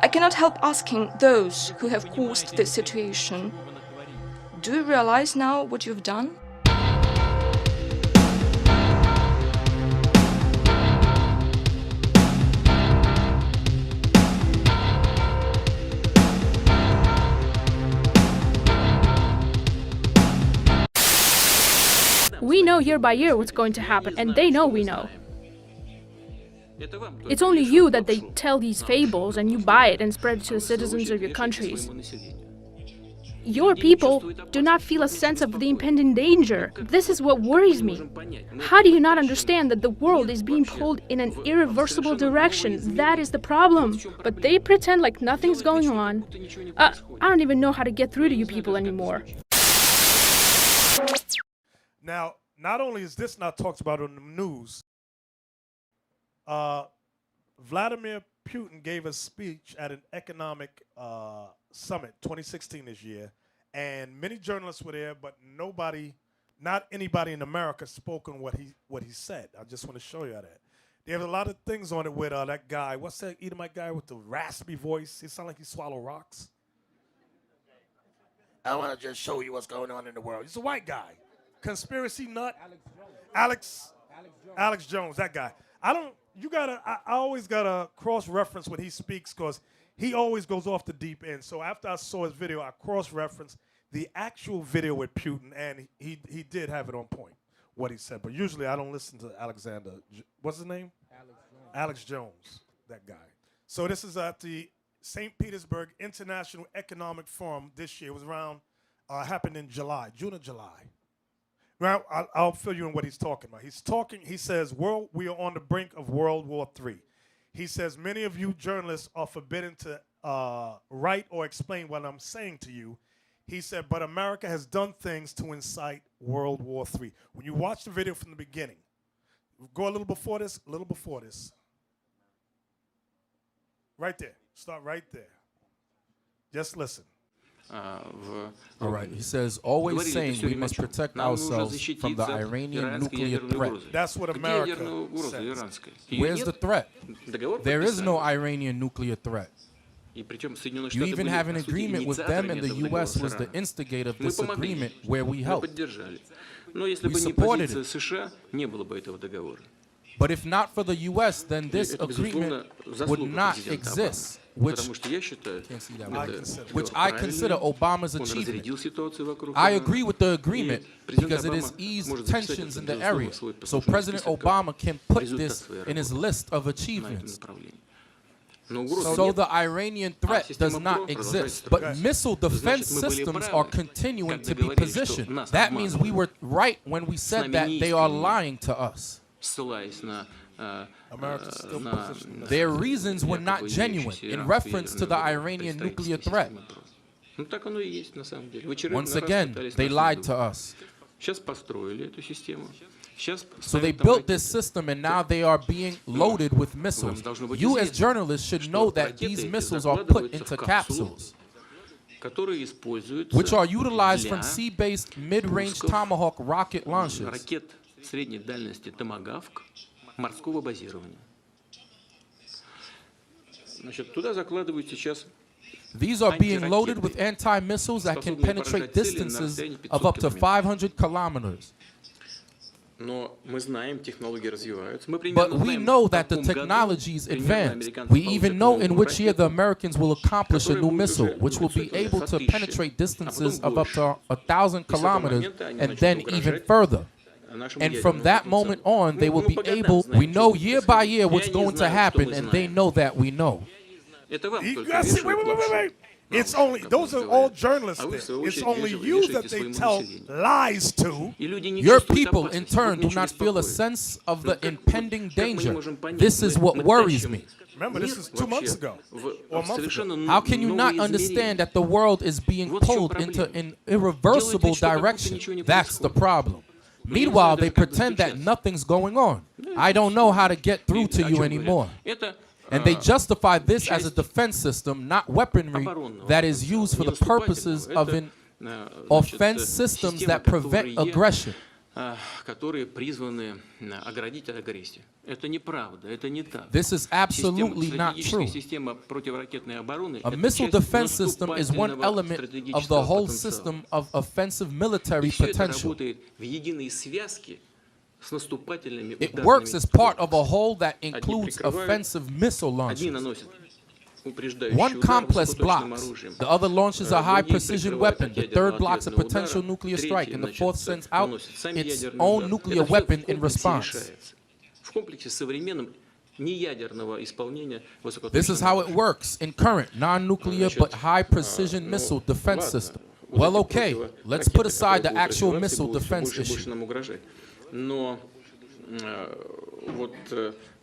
I cannot help asking those who have caused this situation, do you realize now what you've done? We know year by year what's going to happen, and they know we know. It's only you that they tell these fables and you buy it and spread it to the citizens of your countries. Your people do not feel a sense of the impending danger. This is what worries me. How do you not understand that the world is being pulled in an irreversible direction? That is the problem. But they pretend like nothing's going on. I don't even know how to get through to you people anymore. Now, not only is this not talked about on the news, Vladimir Putin gave a speech at an economic summit 2016 this year, and many journalists were there, but not anybody in America spoke on what he said. I just want to show you that. They have a lot of things on it with that guy. What's that Edomite guy with the raspy voice? He sounds like he swallowed rocks. I want to just show you what's going on in the world. He's a white guy. Conspiracy nut. Alex Jones, that guy. I always gotta cross-reference when he speaks because he always goes off the deep end. So after I saw his video, I cross-referenced the actual video with Putin, and he did have it on point, what he said. But usually I don't listen to Alexander. What's his name? Alex Jones, that guy. So this is at the St. Petersburg International Economic Forum this year. It was around, happened in July, June or July. Well, I'll fill you in what he's talking about. He says, we are on the brink of World War III. He says, many of you journalists are forbidden to write or explain what I'm saying to you. He said, but America has done things to incite World War III. When you watch the video from the beginning, go a little before this. Right there. Start right there. Just listen. All right, he says, always saying we must protect ourselves from the Iranian nuclear threat. That's what America says. Where's the threat? There is no Iranian nuclear threat. You even have an agreement with them, and the U.S. was the instigator of this agreement where we helped. We supported it. But if not for the U.S., then this agreement would not exist, which I consider Obama's achievement. I agree with the agreement because it has eased tensions in the area. So President Obama can put this in his list of achievements. So the Iranian threat does not exist, but missile defense systems are continuing to be positioned. That means we were right when we said that they are lying to us. Their reasons were not genuine in reference to the Iranian nuclear threat. Ну так оно и есть на самом деле. В очередной Once раз again, пытались they нас lied надуть. to us. Сейчас построили эту систему. Сейчас So they ставят там built this ракеты. system and now they are being loaded with missiles. You as journalists should know that these missiles are put into capsules, которые используются which are utilized from для sea-based mid-range пусков Tomahawk rocket launchers. ракет средней дальности «Томагавк» морского базирования. Значит, туда закладывают сейчас These are being loaded with anti-missiles that can penetrate distances of up to 500 kilometers. Но мы знаем, технологии развиваются. Мы But примерно we знаем, know в that the каком году technology is примерно advanced. американцы We получат even know in новую which year the ракету, Americans will accomplish a new которая будет missile, уже which will be 500 able to тысяч, penetrate distances а of потом up to 1,000 kilometers момента они and начнут then even угрожать further. нашему And from ядерному that потенциалу. moment on, they will Мы be по годам able, знаем, we know что будет year by year происходить. what's И они going to знают, что happen, мы and they знаем. know that we know. Это вам You только guys see, вешают wait. лапшу. It's only, those are all journalists there. It's only you that they tell lies to. И люди не Your чувствуют people, in опасности, turn, их do ничего not не feel a беспокоит. sense of the Как impending мы не danger. можем понять? This is what Мы worries тащим me. Remember, this мир is 2 months вообще ago, в or a month совершенно ago. How can you not новые understand измерения. that the world is being Вот в чем pulled into проблема. an irreversible Делают вид, что как будто direction? ничего не That's the происходит. problem. Но я не Meanwhile, знаю they даже, как pretend that достучаться. nothing's going on. I don't know how to get through to О you чем anymore. говорят? Это And they justify this as a часть defense system, not weaponry оборонного that is потенциала, used for не the purposes наступательного. of Это, an значит, offense systems системы, that prevent которые, aggression. которые призваны оградить от агрессии. Это неправда, это не так. This is absolutely not Стратегическая true. система противоракетной обороны A это missile часть defense system is one наступательного element of стратегического the whole потенциала. system of offensive И military все это potential. работает в единой связке с наступательными It ударными works as part of компleksами. a whole that includes прикрывают, offensive missile Одни launches. наносят упреждающий One удар complex высокоточным blocks, оружием. the other launches a high Другие precision прикрывают weapon, от the ядерного third blocks a ответного potential удара, nuclear третий, strike, and the значит, fourth sends out наносит сами its ядерный own удар. nuclear Это всё weapon в in комплексе response. решается. В комплексе современном неядерного исполнения This высокоточного is how it works in current non-nuclear but high precision missile defense system. Well, okay, let's put aside the actual missile defense больше issue. нам угрожать. Но вот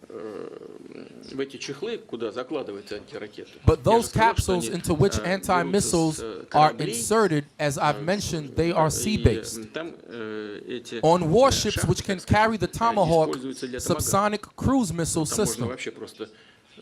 в эти чехлы, куда закладываются антиракеты, But я же those сказал, что capsules они, into which берутся anti-missiles с are кораблей, inserted, as I've mentioned, they are и, sea-based. там, эти, On warships шахты, which can так сказать, carry the Tomahawk используются для subsonic cruise missile Там можно system. вообще просто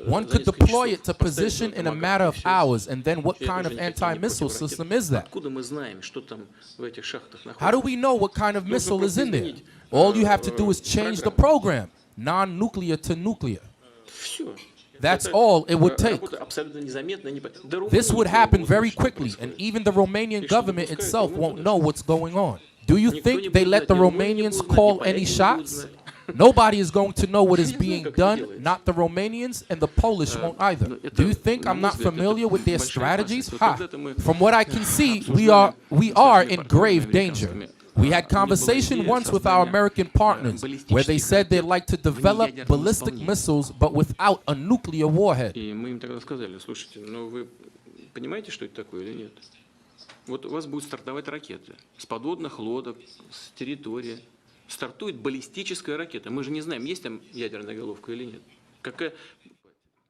One за could несколько deploy часов it to поставить position на in a Томагавк, matter и of всё. hours, and then what И это kind уже of никакие не anti-missile противоракеты. system is that? Откуда мы знаем, что там в этих шахтах How do находится? we know what kind of missile is in there? изменить, All you have to do is change the program, non-nuclear to nuclear. Всё. That's Это all it would take. работа абсолютно незаметно, Да This Румыния would happen будет very знать, что quickly, происходит. and even the Romanian И что government допускают, itself и won't мы know what's going on. Do you Никто think не they будет let the знать, и Румыния не Romanians будет знать, call и any поляки не будут shots? знать. Nobody is going to know what is Я не знаю, being как это done, делается. not the Romanians, and the Polish won't either. но это, Do you think на I'm мой not взгляд, familiar это with their большая strategies? опасность. Вот Ha! когда-то мы From what I can see, we обсуждали are с in нашими grave партнерами danger. американскими. We had У них была conversation идея once with our создания, American partners where they said they'd like to develop неядерном ballistic исполнении. missiles but without a nuclear warhead. И мы им тогда сказали: слушайте, ну вы понимаете, что это такое или нет? Вот у вас будут стартовать ракеты с подводных лодок, с территории. Стартует баллистическая ракета. Мы же не знаем, есть там ядерная головка или нет. Какая...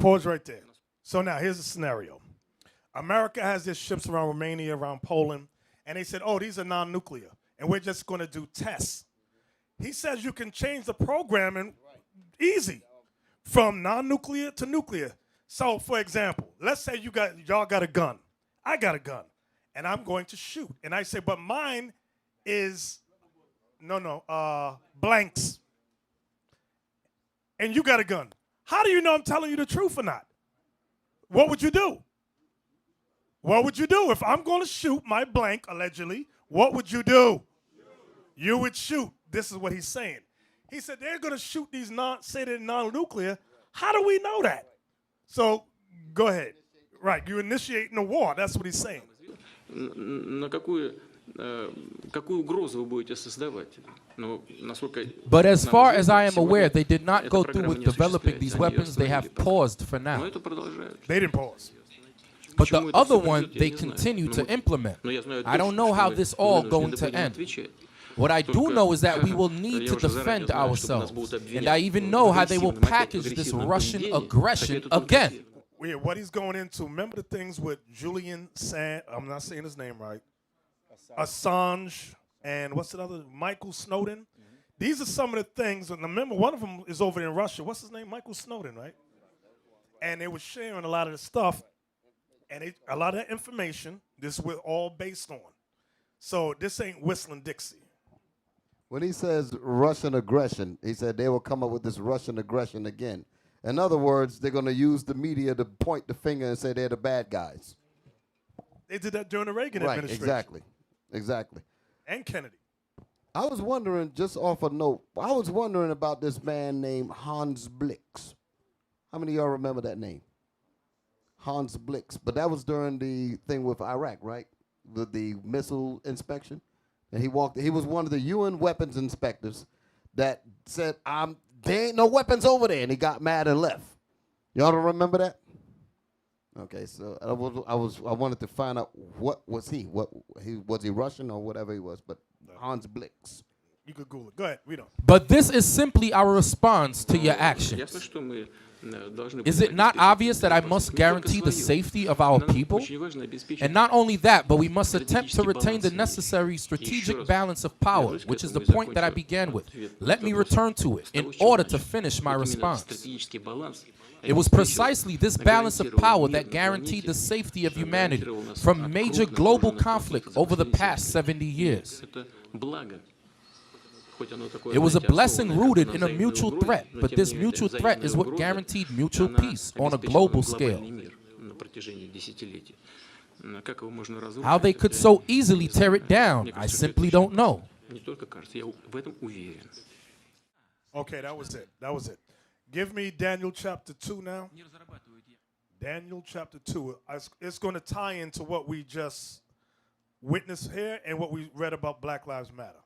Pause right there. So now here's the scenario. America has their ships around Romania, around Poland, and they said, oh, these are non-nuclear, and we're just going to do tests. He says you can change the programming easy from non-nuclear to nuclear. So, for example, let's say y'all got a gun. I got a gun, and I'm going to shoot. And I say, but mine is, blanks. And you got a gun. How do you know I'm telling you the truth or not? What would you do? What would you do? If I'm going to shoot my blank, allegedly, what would you do? You would shoot. This is what he's saying. He said they're going to shoot these say they're non-nuclear. How do we know that? So, go ahead. Right, you're initiating a war. That's what he's saying. На какую угрозу вы будете создавать? Ну, насколько But as нам far as I am известно, aware, сегодня they did not эта go through программа with не developing these осуществляется, они её weapons. They have остановили пока. paused for Но now. это продолжают. They didn't pause. But Почему the это other всё one, произойдет, я they не знаю. continue to implement. Но я знаю I don't точно, know что how мы this all вынуждены going to будем end. отвечать. What I do Только know is that we will need я to уже заранее defend знаю, что нас ourselves. будут And обвинять I even в know how they will агрессивном, package this агрессивном Russian поведении, aggression так это только again. ответ. What he's going into, remember the things with Julian I'm not saying his name right, Assange, and what's the other, Michael Snowden? These are some of the things, and remember one of them is over in Russia. What's his name? Michael Snowden, right? And they were sharing a lot of the stuff, and a lot of that information, this was all based on. So this ain't whistling Dixie. When he says Russian aggression, he said they will come up with this Russian aggression again. In other words, they're going to use the media to point the finger and say they're the bad guys. They did that during the Reagan administration. Exactly. And Kennedy. I was wondering, just off a note, I was wondering about this man named Hans Blix. How many of y'all remember that name? Hans Blix. But that was during the thing with Iraq, right? The missile inspection. And he was one of the UN weapons inspectors that said, there ain't no weapons over there, and he got mad and left. Y'all don't remember that? Okay, so I wanted to find out what was he? Was he Russian or whatever he was? But Hans Blix. You could Google it. Go ahead, read on. But this is simply our response to your actions. Is it not obvious that I must guarantee the safety of our people? And not only that, but we must attempt to retain the necessary strategic balance of power, which is the point that I began with. Let me return to it in order to finish my response. It was precisely this balance of power that guaranteed the safety of humanity from major global conflict over the past 70 years. It was a blessing rooted in a mutual threat, but this mutual threat is what guaranteed mutual peace on a global scale. How they could so easily tear it down, I simply don't know. Okay, that was it. Give me Daniel chapter 2 now. Daniel chapter 2. It's going to tie into what we just witnessed here and what we read about Black Lives Matter.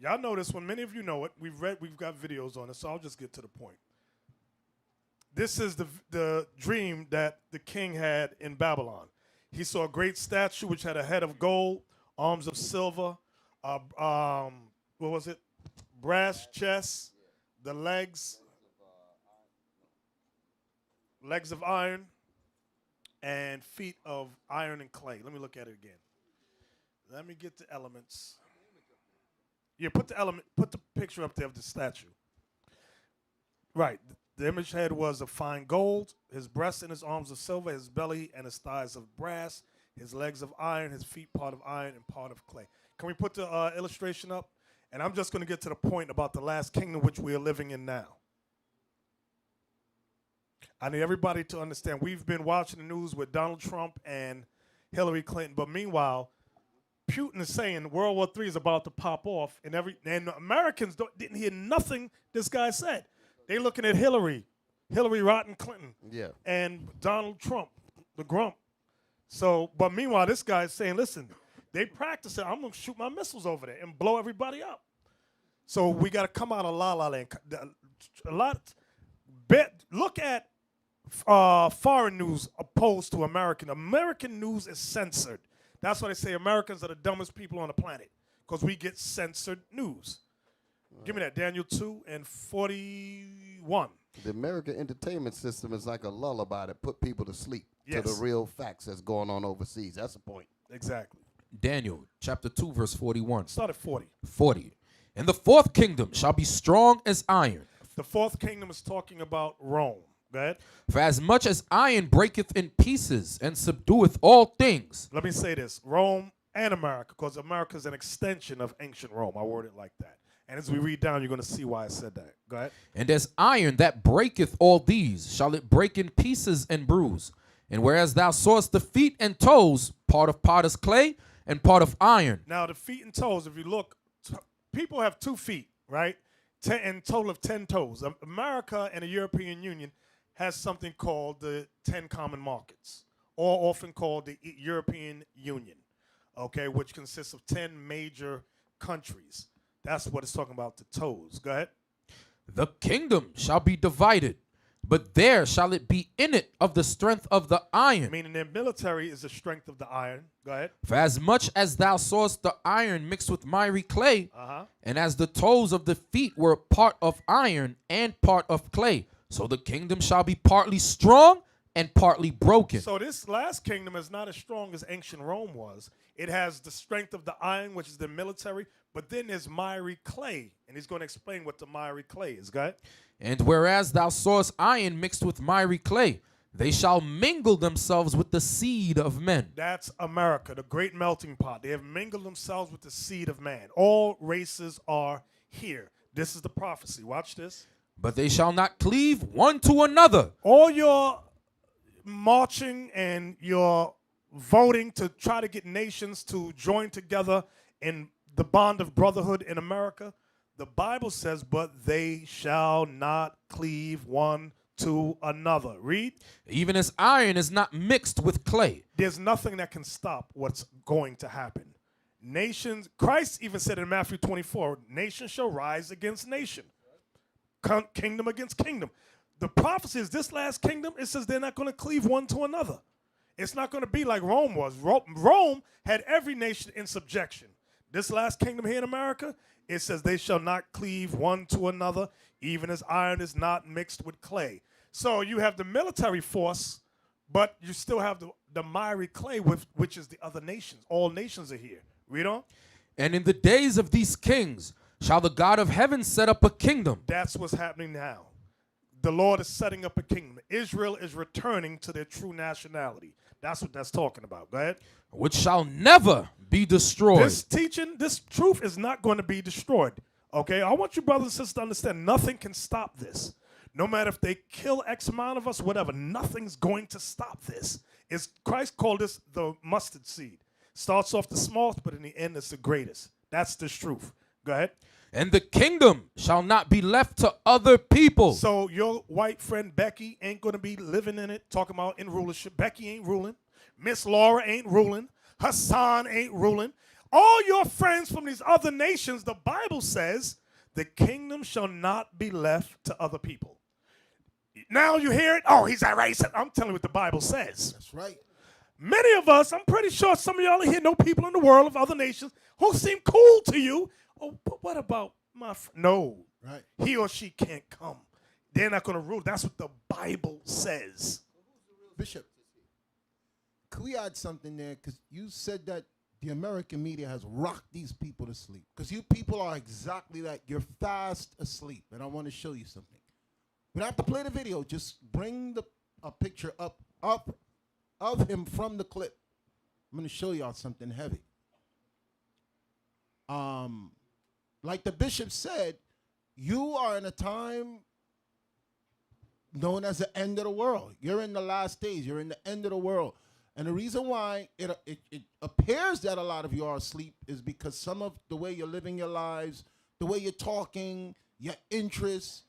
Y'all know this one. Many of you know it. We've got videos on it, so I'll just get to the point. This is the dream that the king had in Babylon. He saw a great statue which had a head of gold, arms of silver, brass chest, the legs of iron, and feet of iron and clay. Let me look at it again. Let me get the elements. Yeah, put the picture up there of the statue. Right. The image head was of fine gold, his breasts and his arms of silver, his belly and his thighs of brass, his legs of iron, his feet part of iron and part of clay. Can we put the illustration up? And I'm just going to get to the point about the last kingdom which we are living in now. I need everybody to understand, we've been watching the news with Donald Trump and Hillary Clinton, but meanwhile, Putin is saying World War III is about to pop off, and Americans didn't hear nothing this guy said. They looking at Hillary Rotten Clinton, and Donald Trump, the grump. So, but meanwhile, this guy is saying, listen, they practice it. I'm going to shoot my missiles over there and blow everybody up. So we got to come out of la-la land. Look at foreign news opposed to American. American news is censored. That's why they say Americans are the dumbest people on the planet, because we get censored news. Give me that, Daniel 2 and 41. The American entertainment system is like a lullaby that put people to sleep to the real facts that's going on overseas. That's the point. Exactly. Daniel chapter 2, verse 41. Start at 40. 40. And the fourth kingdom shall be strong as iron. The fourth kingdom is talking about Rome. Go ahead. For as much as iron breaketh in pieces and subdueth all things. Let me say this. Rome and America, because America is an extension of ancient Rome. I word it like that. And as we read down, you're going to see why I said that. Go ahead. And as iron that breaketh all these, shall it break in pieces and bruise. And whereas thou sawest the feet and toes, part of potter's clay and part of iron. Now, the feet and toes, if you look, people have 2 feet, right? In total of 10 toes. America and the European Union has something called the 10 common markets, or often called the European Union, okay, which consists of 10 major countries. That's what it's talking about, the toes. Go ahead. The kingdom shall be divided, but there shall it be in it of the strength of the iron. Meaning their military is the strength of the iron. Go ahead. For as much as thou sawest the iron mixed with miry clay, and as the toes of the feet were part of iron and part of clay, so the kingdom shall be partly strong and partly broken. So this last kingdom is not as strong as ancient Rome was. It has the strength of the iron, which is the military, but then there's miry clay. And he's going to explain what the miry clay is, guys. And whereas thou sawest iron mixed with miry clay, they shall mingle themselves with the seed of men. That's America, the great melting pot. They have mingled themselves with the seed of man. All races are here. This is the prophecy. Watch this. But they shall not cleave one to another. All your marching and your voting to try to get nations to join together in the bond of brotherhood in America, the Bible says, but they shall not cleave one to another. Read. Even as iron is not mixed with clay. There's nothing that can stop what's going to happen. Nations, Christ even said in Matthew 24, nation shall rise against nation, kingdom against kingdom. The prophecy is this last kingdom, it says they're not going to cleave one to another. It's not going to be like Rome was. Rome had every nation in subjection. This last kingdom here in America, it says they shall not cleave one to another, even as iron is not mixed with clay. So you have the military force, but you still have the miry clay, which is the other nations. All nations are here. Read on. And in the days of these kings shall the God of heaven set up a kingdom. That's what's happening now. The Lord is setting up a kingdom. Israel is returning to their true nationality. That's what that's talking about. Go ahead. Which shall never be destroyed. This teaching, this truth is not going to be destroyed. Okay? I want you brothers and sisters to understand nothing can stop this. No matter if they kill X amount of us, whatever, nothing's going to stop this. Christ called this the mustard seed. Starts off the smallest, but in the end, it's the greatest. That's the truth. Go ahead. And the kingdom shall not be left to other people. So your white friend Becky ain't going to be living in it, talking about in rulership. Becky ain't ruling. Miss Laura ain't ruling. Hassan ain't ruling. All your friends from these other nations, the Bible says, the kingdom shall not be left to other people. Now you hear it? Oh, he's a racist. I'm telling you what the Bible says. That's right. Many of us, I'm pretty sure some of y'all here know people in the world of other nations who seem cool to you. Oh, but what about my friend? No. Right. He or she can't come. They're not going to rule. That's what the Bible says. Bishop, could we add something there? Because you said that the American media has rocked these people to sleep. Because you people are exactly that. You're fast asleep. And I want to show you something. We don't have to play the video. Just bring a picture up of him from the clip. I'm going to show y'all something heavy. Like the bishop said, you are in a time known as the end of the world. You're in the last days. You're in the end of the world. And the reason why it appears that a lot of you are asleep is because some of the way you're living your lives, the way you're talking, your interests,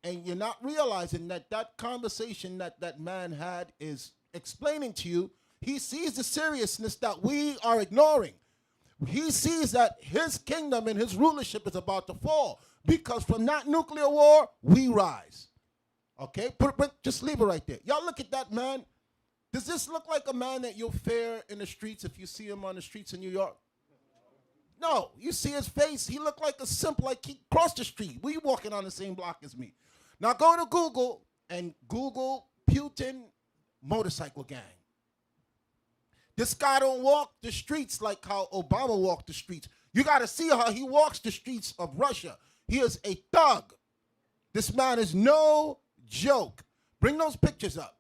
and you're not realizing that conversation that man had is explaining to you, he sees the seriousness that we are ignoring. He sees that his kingdom and his rulership is about to fall because from that nuclear war, we rise. Okay? Just leave it right there. Y'all look at that man. Does this look like a man that you'll fear in the streets if you see him on the streets in New York? No. You see his face, he looked like a simp, like he crossed the street. We walking on the same block as me. Now go to Google and Google Putin motorcycle gang. This guy don't walk the streets like how Obama walked the streets. You got to see how he walks the streets of Russia. He is a thug. This man is no joke. Bring those pictures up.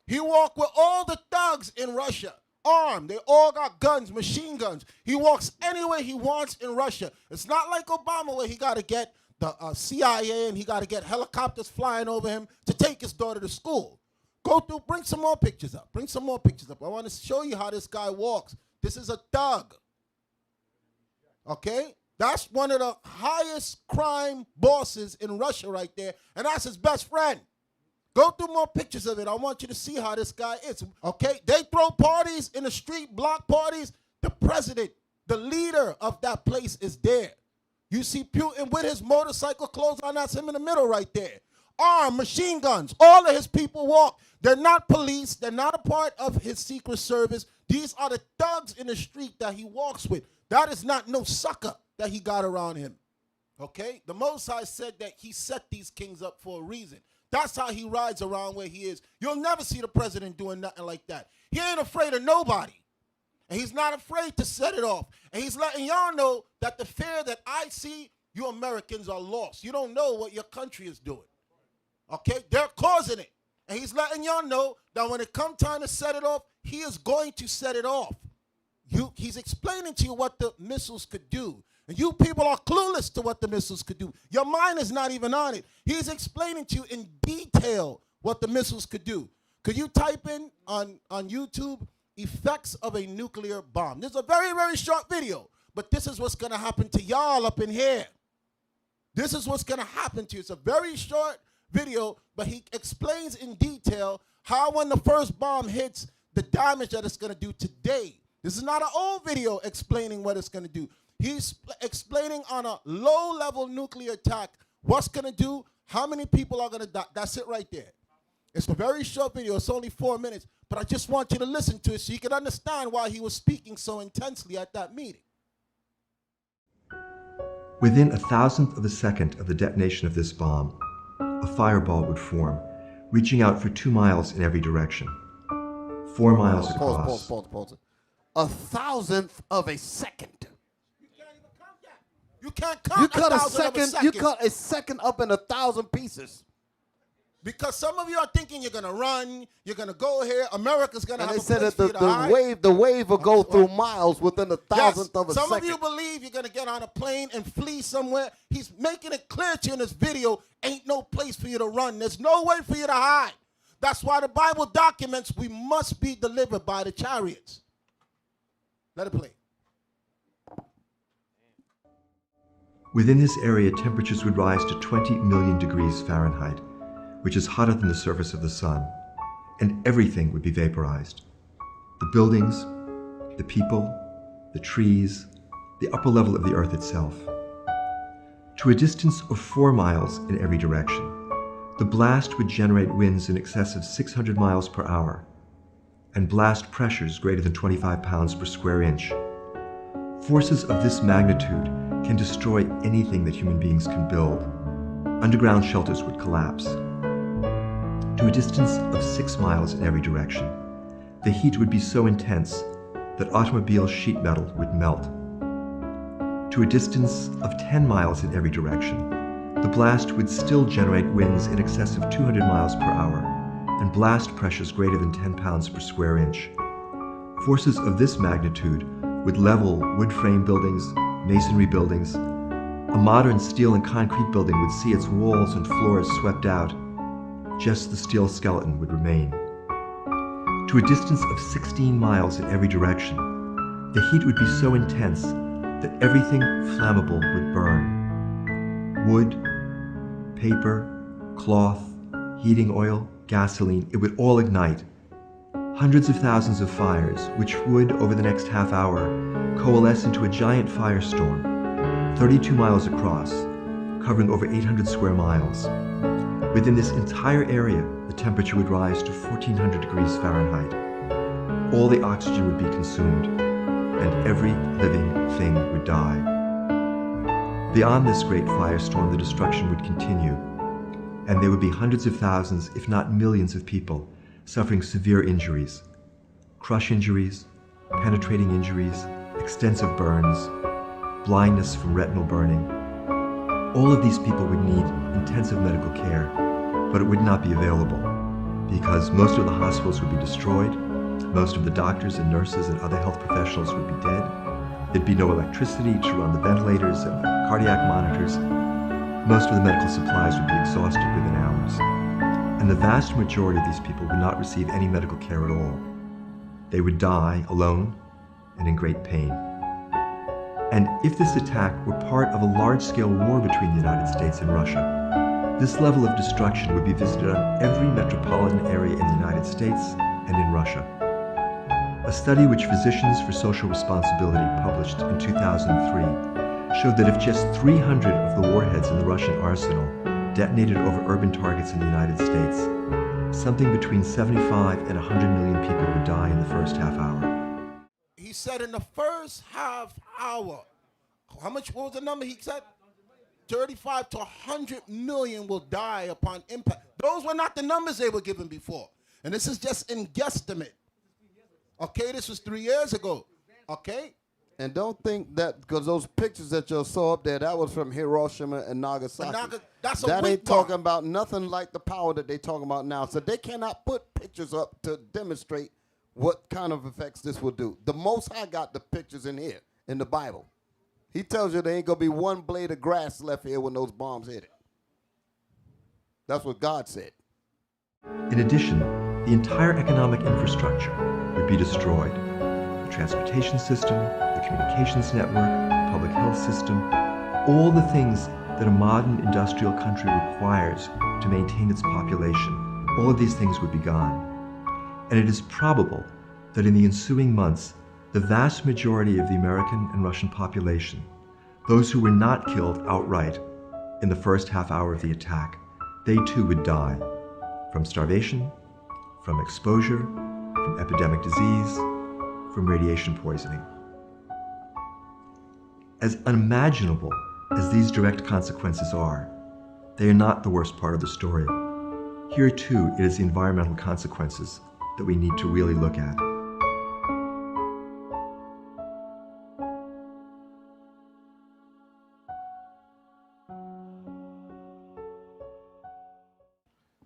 He walked with all the thugs in Russia, armed. They all got guns, machine guns. He walks anywhere he wants in Russia. It's not like Obama where he got to get the CIA and he got to get helicopters flying over him to take his daughter to school. Go through, bring some more pictures up. Bring some more pictures up. I want to show you how this guy walks. This is a thug. Okay? That's one of the highest crime bosses in Russia right there, and that's his best friend. Go through more pictures of it. I want you to see how this guy is. Okay? They throw parties in the street, block parties. The president, the leader of that place is there. You see Putin with his motorcycle clothes on. That's him in the middle right there. Armed, machine guns. All of his people walk. They're not police. They're not a part of his secret service. These are the thugs in the street that he walks with. That is not no sucker that he got around him. Okay? The Most High said that he set these kings up for a reason. That's how he rides around where he is. You'll never see the president doing nothing like that. He ain't afraid of nobody. And he's not afraid to set it off. And he's letting y'all know that the fear that I see, you Americans are lost. You don't know what your country is doing. Okay? They're causing it. And he's letting y'all know that when it comes time to set it off, he is going to set it off. He's explaining to you what the missiles could do. And you people are clueless to what the missiles could do. Your mind is not even on it. He's explaining to you in detail what the missiles could do. Could you type in on YouTube, effects of a nuclear bomb? This is a very, very short video, but this is what's going to happen to y'all up in here. This is what's going to happen to you. It's a very short video, but he explains in detail how when the first bomb hits, the damage that it's going to do today. This is not an old video explaining what it's going to do. He's explaining on a low-level nuclear attack what's going to do, how many people are going to die. That's it right there. It's a very short video. It's only 4 minutes, but I just want you to listen to it so you can understand why he was speaking so intensely at that meeting. Within 1,000th of a second of the detonation of this bomb, a fireball would form, reaching out for 2 miles in every direction. 4 miles across. Pause. 1,000th of a second. You can't count You cut a second. You cut a second up in 1,000 pieces. Because some of you are thinking you're gonna run, you're gonna go here. America's gonna have And a they said place that for you to hide. the wave will go through miles within 1,000th Yes, of a some second. of you believe you're gonna get on a plane and flee somewhere. He's making it clear to you in this video, ain't no place for you to run. There's no way for you to hide. That's why the Bible documents we must be delivered by the chariots. Let it play. Within this area, temperatures would rise to 20 million degrees Fahrenheit, which is hotter than the surface of the sun, and everything would be vaporized. The buildings, the people, the trees, the upper level of the earth itself. To a distance of 4 miles in every direction, the blast would generate winds in excess of 600 miles per hour, and blast pressures greater than 25 pounds per square inch. Forces of this magnitude can destroy anything that human beings can build. Underground shelters would collapse. To a distance of 6 miles in every direction, the heat would be so intense that automobile sheet metal would melt. To a distance of 10 miles in every direction, the blast would still generate winds in excess of 200 miles per hour and blast pressures greater than 10 pounds per square inch. Forces of this magnitude would level wood frame buildings, masonry buildings. A modern steel and concrete building would see its walls and floors swept out. Just the steel skeleton would remain. To a distance of 16 miles in every direction, the heat would be so intense that everything flammable would burn. Wood, paper, cloth, heating oil, gasoline, it would all ignite. Hundreds of thousands of fires, which would, over the next half hour, coalesce into a giant firestorm, 32 miles across, covering over 800 square miles. Within this entire area, the temperature would rise to 1,400 degrees Fahrenheit. All the oxygen would be consumed, and every living thing would die. Beyond this great firestorm, the destruction would continue, and there would be hundreds of thousands, if not millions of people suffering severe injuries, crush injuries, penetrating injuries, extensive burns, blindness from retinal burning. All of these people would need intensive medical care, but it would not be available because most of the hospitals would be destroyed, most of the doctors and nurses and other health professionals would be dead, there'd be no electricity to run the ventilators and cardiac monitors, most of the medical supplies would be exhausted within hours, and the vast majority of these people would not receive any medical care at all. They would die alone and in great pain. And if this attack were part of a large-scale war between the United States and Russia, this level of destruction would be visited on every metropolitan area in the United States and in Russia. A study which Physicians for Social Responsibility published in 2003 showed that if just 300 of the warheads in the Russian arsenal detonated over urban targets in the United States, something between 75 and 100 million people would die in the first half hour. He said in the first half hour, what was the number he said? 35 to 100 million will die upon impact. Those were not the numbers they were given before. And this is just in guesstimate. Okay, this was 3 years ago. Okay? And don't think that because those pictures that you saw up there, that was from Hiroshima and Nagasaki. That's a that weak ain't part. talking about nothing like the power that they talking about now. So they cannot put pictures up to demonstrate what kind of effects this will do. The Most High got the pictures in here, in the Bible. He tells you there ain't going to be one blade of grass left here when those bombs hit it. That's what God said. In addition, the entire economic infrastructure would be destroyed. The transportation system, the communications network, the public health system, all the things that a modern industrial country requires to maintain its population, all of these things would be gone. And it is probable that in the ensuing months, the vast majority of the American and Russian population, those who were not killed outright in the first half hour of the attack, they too would die from starvation, from exposure, from epidemic disease, from radiation poisoning. As unimaginable as these direct consequences are, they are not the worst part of the story. Here too, it is the environmental consequences that we need to really look at.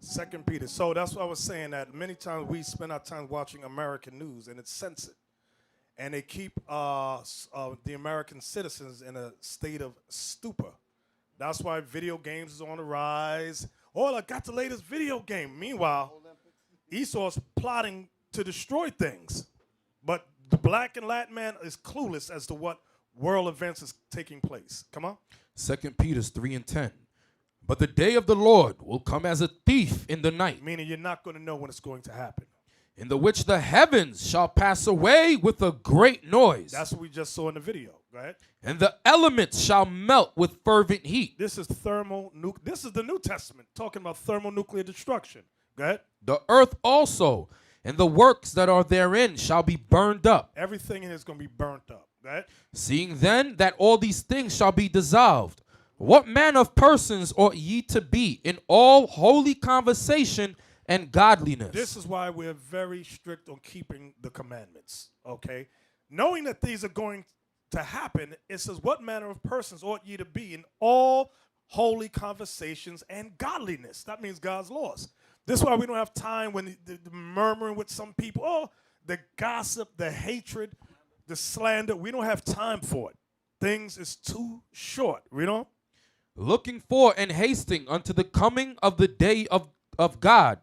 Second Peter. So that's what I was saying, that many times we spend our time watching American news and it's censored. And they keep the American citizens in a state of stupor. That's why video games is on the rise. Oh, I got the latest video game. Meanwhile, Esau's plotting to destroy things. But the black and Latin man is clueless as to what world events is taking place. Come on. 2 Peter 3:10. But the day of the Lord will come as a thief in the night, Meaning you're not going to know when it's going to happen. in the which the heavens shall pass away with a great noise, That's what we just saw in the video. Go ahead. and the elements shall melt with fervent heat. This is This is the New Testament talking about thermonuclear destruction. Go ahead. The earth also and the works that are therein shall be burned up. Everything in here is going to be burnt up. Go ahead. Seeing then that all these things shall be dissolved, what manner of persons ought ye to be in all holy conversation and godliness? This is why we're very strict on keeping the commandments, okay? Knowing that these are going to happen, it says, what manner of persons ought ye to be in all holy conversations and godliness? That means God's laws. This is why we don't have time when the murmuring with some people, oh, the gossip, the hatred, the slander. We don't have time for it. Things is too short, you know? Looking for and hasting unto the coming of the day of God,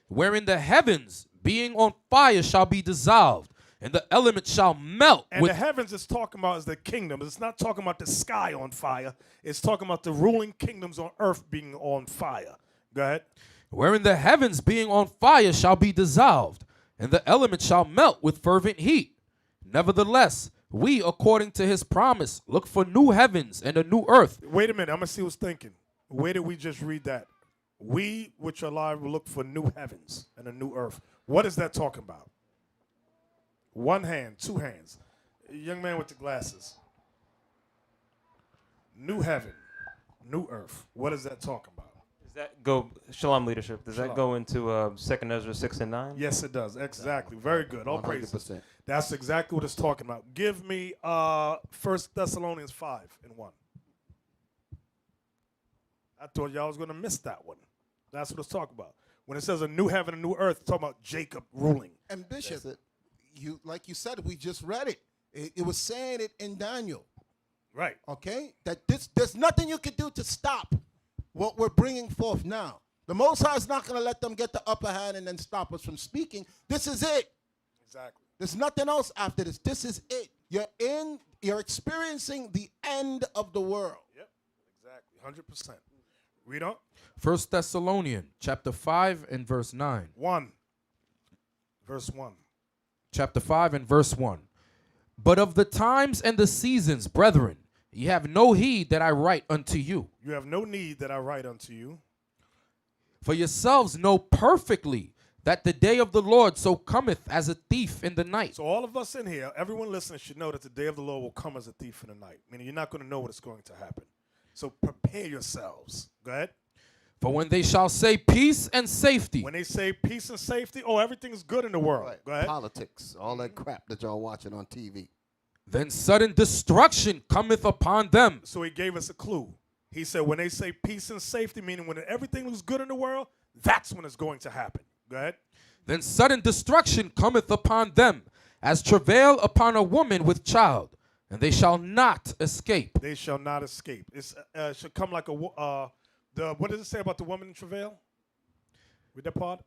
wherein the heavens being on fire shall be dissolved, and the elements shall melt. And the heavens is talking about is the kingdom. It's not talking about the sky on fire. It's talking about the ruling kingdoms on earth being on fire. Go ahead. Wherein the heavens being on fire shall be dissolved, and the elements shall melt with fervent heat. Nevertheless, we, according to his promise, look for new heavens and a new earth. Wait a minute. I'm going to see who's thinking. Where did we just read that? We, which are alive, will look for new heavens and a new earth. What is that talking about? One hand, two hands. Young man with the glasses. New heaven, new earth. What is that talking about? Does that go, Shalom leadership, does Shalom. that go into 2 Ezra 6 and 9? Yes, it does. Exactly. Very good. All praises. 100%. That's exactly what it's talking about. Give me 1 Thessalonians 5 and 1. I thought y'all was going to miss that one. That's what it's talking about. When it says a new heaven, a new earth, it's talking about Jacob ruling. And Bishop, like you said, we just read it. It was saying it in Daniel. Right. Okay? That there's nothing you can do to stop what we're bringing forth now. The Most High is not going to let them get the upper hand and then stop us from speaking. This is it. Exactly. There's nothing else after this. This is it. You're experiencing the end of the world. Yep. Exactly. 100%. Read on. 1 Thessalonians chapter 5 and verse 9. 1. Verse 1. Chapter 5 and verse 1. But of the times and the seasons, brethren, ye have no heed that I write unto you. You have no need that I write unto you. For yourselves know perfectly that the day of the Lord so cometh as a thief in the night. So all of us in here, everyone listening should know that the day of the Lord will come as a thief in the night. Meaning you're not going to know what is going to happen. So prepare yourselves. Go ahead. For when they shall say peace and safety, When they say peace and safety, oh, everything's good in the world. Right. Go ahead. Politics, all that crap that y'all watching on TV. then sudden destruction cometh upon them. So he gave us a clue. He said when they say peace and safety, meaning when everything was good in the world, that's when it's going to happen. Go ahead. Then sudden destruction cometh upon them, as travail upon a woman with child, and they shall not escape. They shall not escape. It should come like what does it say about the woman in travail? Read that part.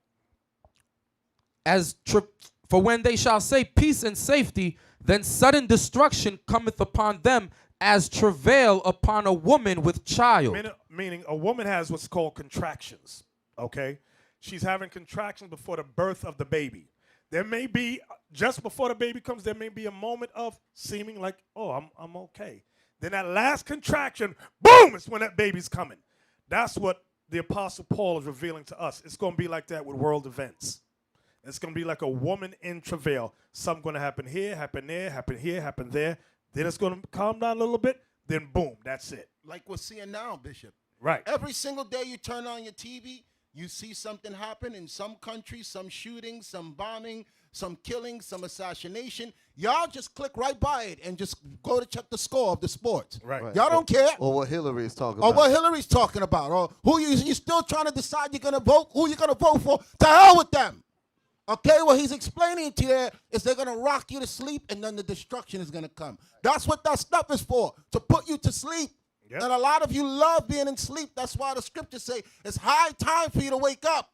For when they shall say peace and safety, then sudden destruction cometh upon them, as travail upon a woman with child. Meaning a woman has what's called contractions, okay? She's having contractions before the birth of the baby. There may be, just before the baby comes, there may be a moment of seeming like, oh, I'm okay. Then that last contraction, boom, it's when that baby's coming. That's what the Apostle Paul is revealing to us. It's going to be like that with world events. It's going to be like a woman in travail. Something going to happen here, happen there, happen here, happen there. Then it's going to calm down a little bit. Then boom, that's it. Like we're seeing now, Bishop. Right. Every single day you turn on your TV, you see something happen in some countries, some shooting, some bombing, some killing, some assassination. Y'all just click right by it and just go to check the score of the sports. Right. Right. Y'all don't care. Or what Hillary is talking Or about. what Hillary's talking about. Or who you still trying to decide you're going to vote, who you're going to vote for. To hell with them. Okay, what he's explaining to you there is they're going to rock you to sleep and then the destruction is going to come. That's what that stuff is for, to put you to sleep. Yep. And a lot of you love being in sleep. That's why the scriptures say it's high time for you to wake up.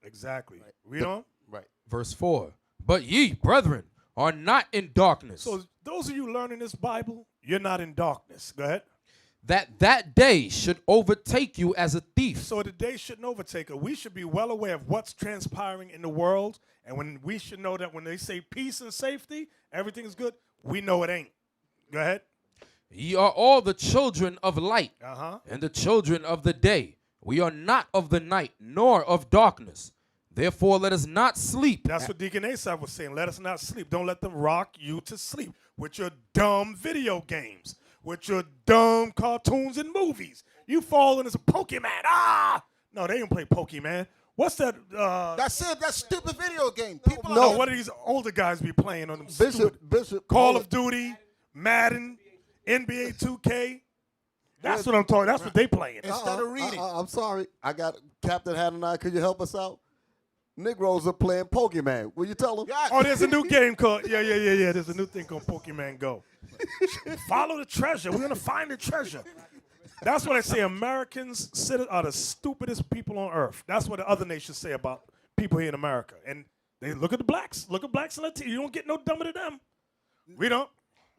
Exactly. Read on. Right. Verse 4. But ye, brethren, are not in darkness, So those of you learning this Bible, you're not in darkness. Go ahead. that day should overtake you as a thief. So the day shouldn't overtake us. We should be well aware of what's transpiring in the world. And when we should know that when they say peace and safety, everything is good, we know it ain't. Go ahead. Ye are all the children of light, Uh-huh. and the children of the day. We are not of the night, nor of darkness. Therefore let us not sleep. That's what Deacon Asaph was saying. Let us not sleep. Don't let them rock you to sleep with your dumb video games, with your dumb cartoons and movies. You fall into some Pokemon. Ah! No, they don't play Pokemon. What's that? That's it. That stupid video game. People No, are what do these older guys be playing on them? Bishop, Call of Duty, Madden, NBA 2K. That's what I'm talking. That's what they playing. instead of reading. I'm sorry. I got Captain Hananiah. Could you help us out? Negroes are playing Pokemon. Will you tell them? Yeah. Oh, there's a new game called yeah. There's a new thing called Pokemon Go. Follow the treasure. We're gonna find the treasure. That's what I say. Americans are the stupidest people on earth. That's what the other nations say about people here in America. And they look at the blacks. Look at blacks and Latinos. You don't get no dumber than them. We don't.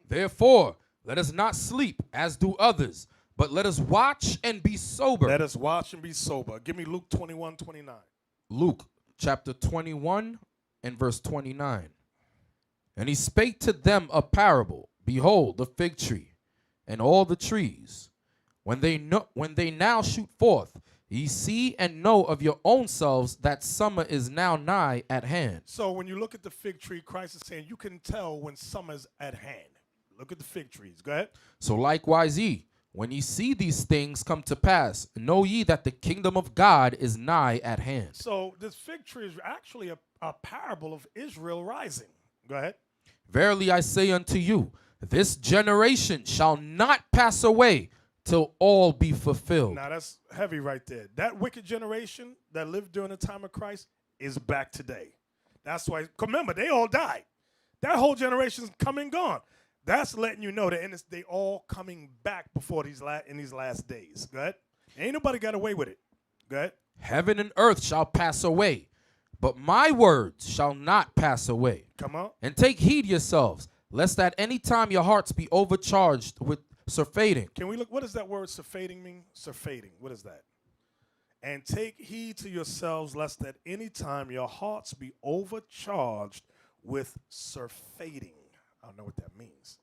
Therefore let us not sleep as do others, but let us watch and be sober. Let us watch and be sober. Give me Luke 21:29. Luke chapter 21 and verse 29. And he spake to them a parable. Behold, the fig tree and all the trees. When they now shoot forth, ye see and know of your own selves that summer is now nigh at hand. So when you look at the fig tree, Christ is saying you can tell when summer's at hand. Look at the fig trees. Go ahead. So likewise ye, when ye see these things come to pass, know ye that the kingdom of God is nigh at hand. So this fig tree is actually a parable of Israel rising. Go ahead. Verily I say unto you, this generation shall not pass away till all be fulfilled. Now that's heavy right there. That wicked generation that lived during the time of Christ is back today. That's why, remember, they all died. That whole generation's come and gone. That's letting you know that they all coming back before in these last days. Go ahead. Ain't nobody got away with it. Go ahead. Heaven and earth shall pass away, but my words shall not pass away. Come on. And take heed yourselves, lest at any time your hearts be overcharged with surfeiting. Can we look? What does that word surfeiting mean? Surfeiting. What is that? And take heed to yourselves, lest at any time your hearts be overcharged with surfeiting. I don't know what that means.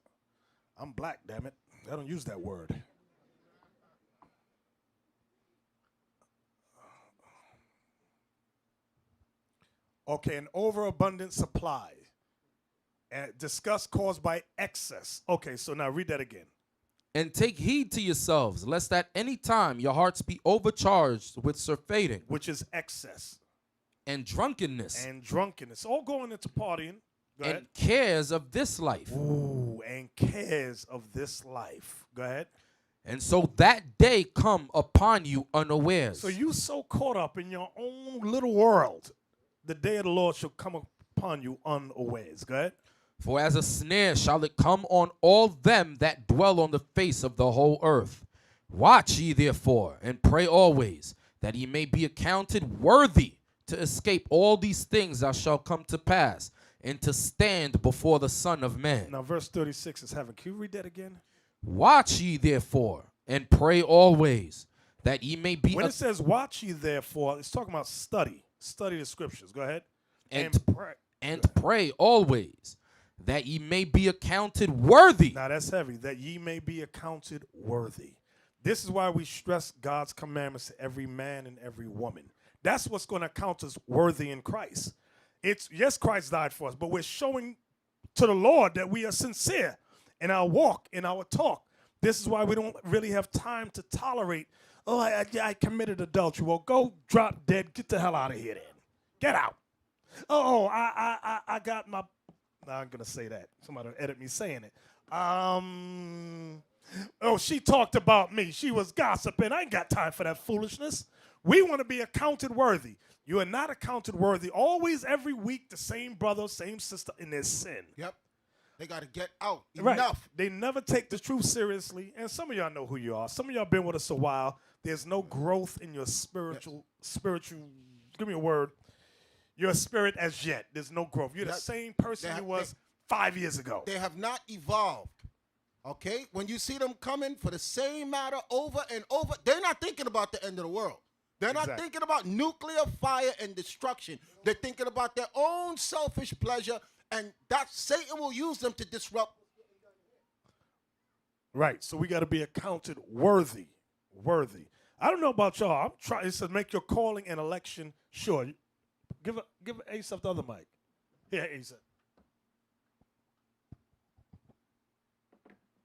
I'm black, damn it. I don't use that word. Okay, an overabundant supply. And disgust caused by excess. Okay, so now read that again. And take heed to yourselves, lest at any time your hearts be overcharged with surfeiting. Which is excess. And drunkenness. And drunkenness. All going into partying. Go ahead. And cares of this life. Ooh, and cares of this life. Go ahead. And so that day come upon you unawares. So you so caught up in your own little world, the day of the Lord shall come upon you unawares. Go ahead. For as a snare shall it come on all them that dwell on the face of the whole earth. Watch ye therefore, and pray always, that ye may be accounted worthy to escape all these things that shall come to pass, and to stand before the Son of Man. Now verse 36 is heaven. Can you read that again? Watch ye therefore, and pray always, that ye may be... When it says watch ye therefore, it's talking about study. Study the scriptures. Go ahead. And pray. And pray always, that ye may be accounted worthy. Now that's heavy. That ye may be accounted worthy. This is why we stress God's commandments to every man and every woman. That's what's going to count us worthy in Christ. It's, yes, Christ died for us, but we're showing to the Lord that we are sincere in our walk, in our talk. This is why we don't really have time to tolerate, oh, I committed adultery. Well, go drop dead. Get the hell out of here then. Get out. Oh, I got my... Now I'm going to say that. Somebody will edit me saying it. Oh, she talked about me. She was gossiping. I ain't got time for that foolishness. We want to be accounted worthy. You are not accounted worthy. Always, every week, the same brother, same sister in their sin. Yep. They got to get out. Right. Enough. They never take the truth seriously. And some of y'all know who you are. Some of y'all been with us a while. There's no growth in your spiritual, give me a word, your spirit as yet. There's no growth. You're the same person you was 5 years ago. They have not evolved. Okay? When you see them coming for the same matter over and over, they're not thinking about the end of the world. They're not thinking about nuclear fire and destruction. They're thinking about their own selfish pleasure, and that Satan will use them to disrupt. Right. So we got to be accounted worthy. Worthy. I don't know about y'all. I'm trying to make your calling and election sure. Give Asaph the other mic. Here, Asaph.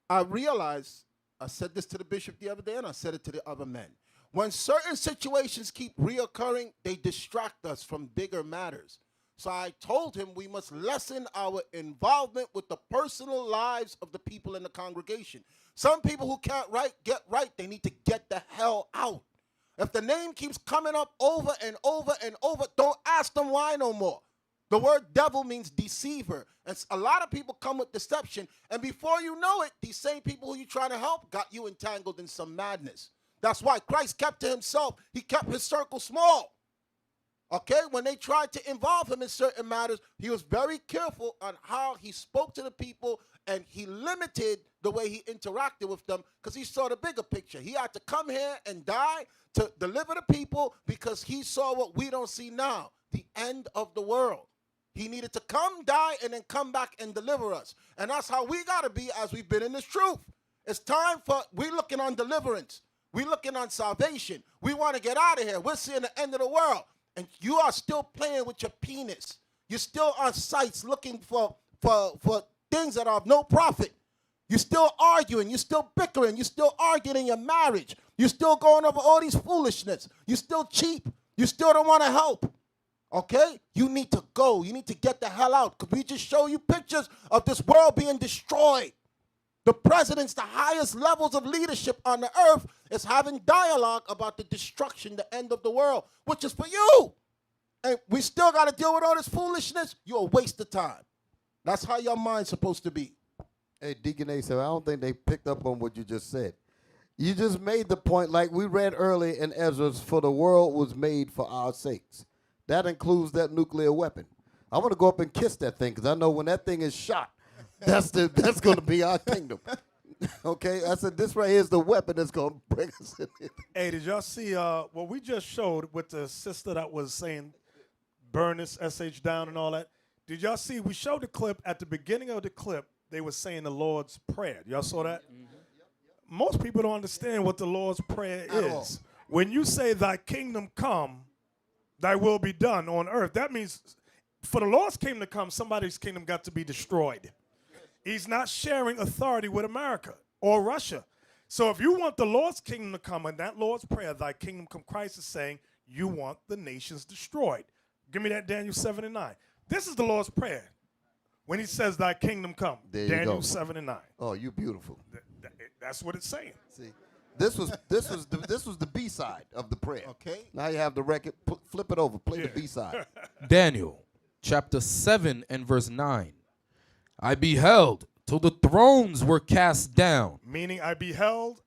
I realized, I said this to the bishop the other day, and I said it to the other men. When certain situations keep reoccurring, they distract us from bigger matters. So I told him we must lessen our involvement with the personal lives of the people in the congregation. Some people who can't get right, they need to get the hell out. If the name keeps coming up over and over and over, don't ask them why no more. The word devil means deceiver. And a lot of people come with deception, and before you know it, these same people who you're trying to help got you entangled in some madness. That's why Christ kept to himself. He kept his circle small. Okay? When they tried to involve him in certain matters, he was very careful on how he spoke to the people, and he limited the way he interacted with them because he saw the bigger picture. He had to come here and die to deliver the people because he saw what we don't see now, the end of the world. He needed to come, die, and then come back and deliver us. And that's how we got to be as we've been in this truth. It's time for, we're looking on deliverance. We're looking on salvation. We want to get out of here. We're seeing the end of the world. And you are still playing with your penis. You're still on sites looking for things that are of no profit. You're still arguing. You're still bickering. You're still arguing in your marriage. You're still going over all these foolishness. You're still cheap. You still don't want to help. Okay? You need to go. You need to get the hell out. Because we just show you pictures of this world being destroyed. The presidents, the highest levels of leadership on the earth, is having dialogue about the destruction, the end of the world, which is for you. And we still got to deal with all this foolishness. You're a waste of time. That's how your mind's supposed to be. Hey, Deacon Asa, I don't think they picked up on what you just said. You just made the point, like we read early in Ezra's, for the world was made for our sakes. That includes that nuclear weapon. I want to go up and kiss that thing because I know when that thing is shot, that's going to be our kingdom. Okay? I said, this right here is the weapon that's going to bring us in here. Hey, did y'all see what we just showed with the sister that was saying burn this SH down and all that? Did y'all see? We showed the clip. At the beginning of the clip, they were saying the Lord's Prayer. Y'all saw that? Mm-hmm. Most people don't understand what the Lord's Prayer is. When you say, thy kingdom come, thy will be done on earth, that means for the Lord's kingdom to come, somebody's kingdom got to be destroyed. He's not sharing authority with America or Russia. So if you want the Lord's kingdom to come, and that Lord's prayer, thy kingdom come, Christ is saying you want the nations destroyed. Give me that Daniel 7 and 9. This is the Lord's prayer when he says thy kingdom come. There you Daniel go. 7 and 9. Oh, you beautiful. That's what it's saying. See, this was the B side of the prayer. Okay. Now you have the record. Flip it over. Play the B side. Daniel chapter 7 and verse 9. I beheld till the thrones were cast down. Meaning I beheld,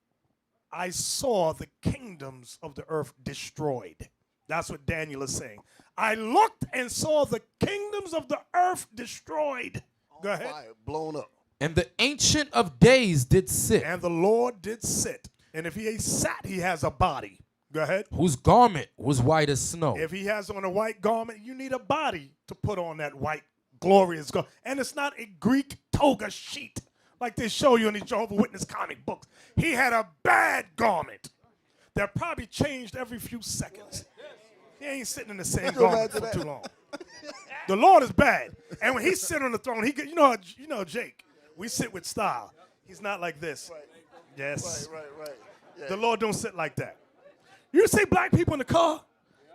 I saw the kingdoms of the earth destroyed. That's what Daniel is saying. I looked and saw the kingdoms of the earth destroyed. Go ahead. Fire, blown up. And the Ancient of Days did sit, And the Lord did sit. And if he ain't sat, he has a body. Go ahead. whose garment was white as snow. If he has on a white garment, you need a body to put on that white glorious garment. And it's not a Greek toga sheet like they show you in these Jehovah's Witness comic books. He had a bad garment that probably changed every few seconds. He ain't sitting in the same garment for too long. The Lord is bad. And when he sit on the throne, you know Jake, we sit with style. He's not like this. Right. Yes. Right. Yeah. The Lord don't sit like that. You see black people in the car?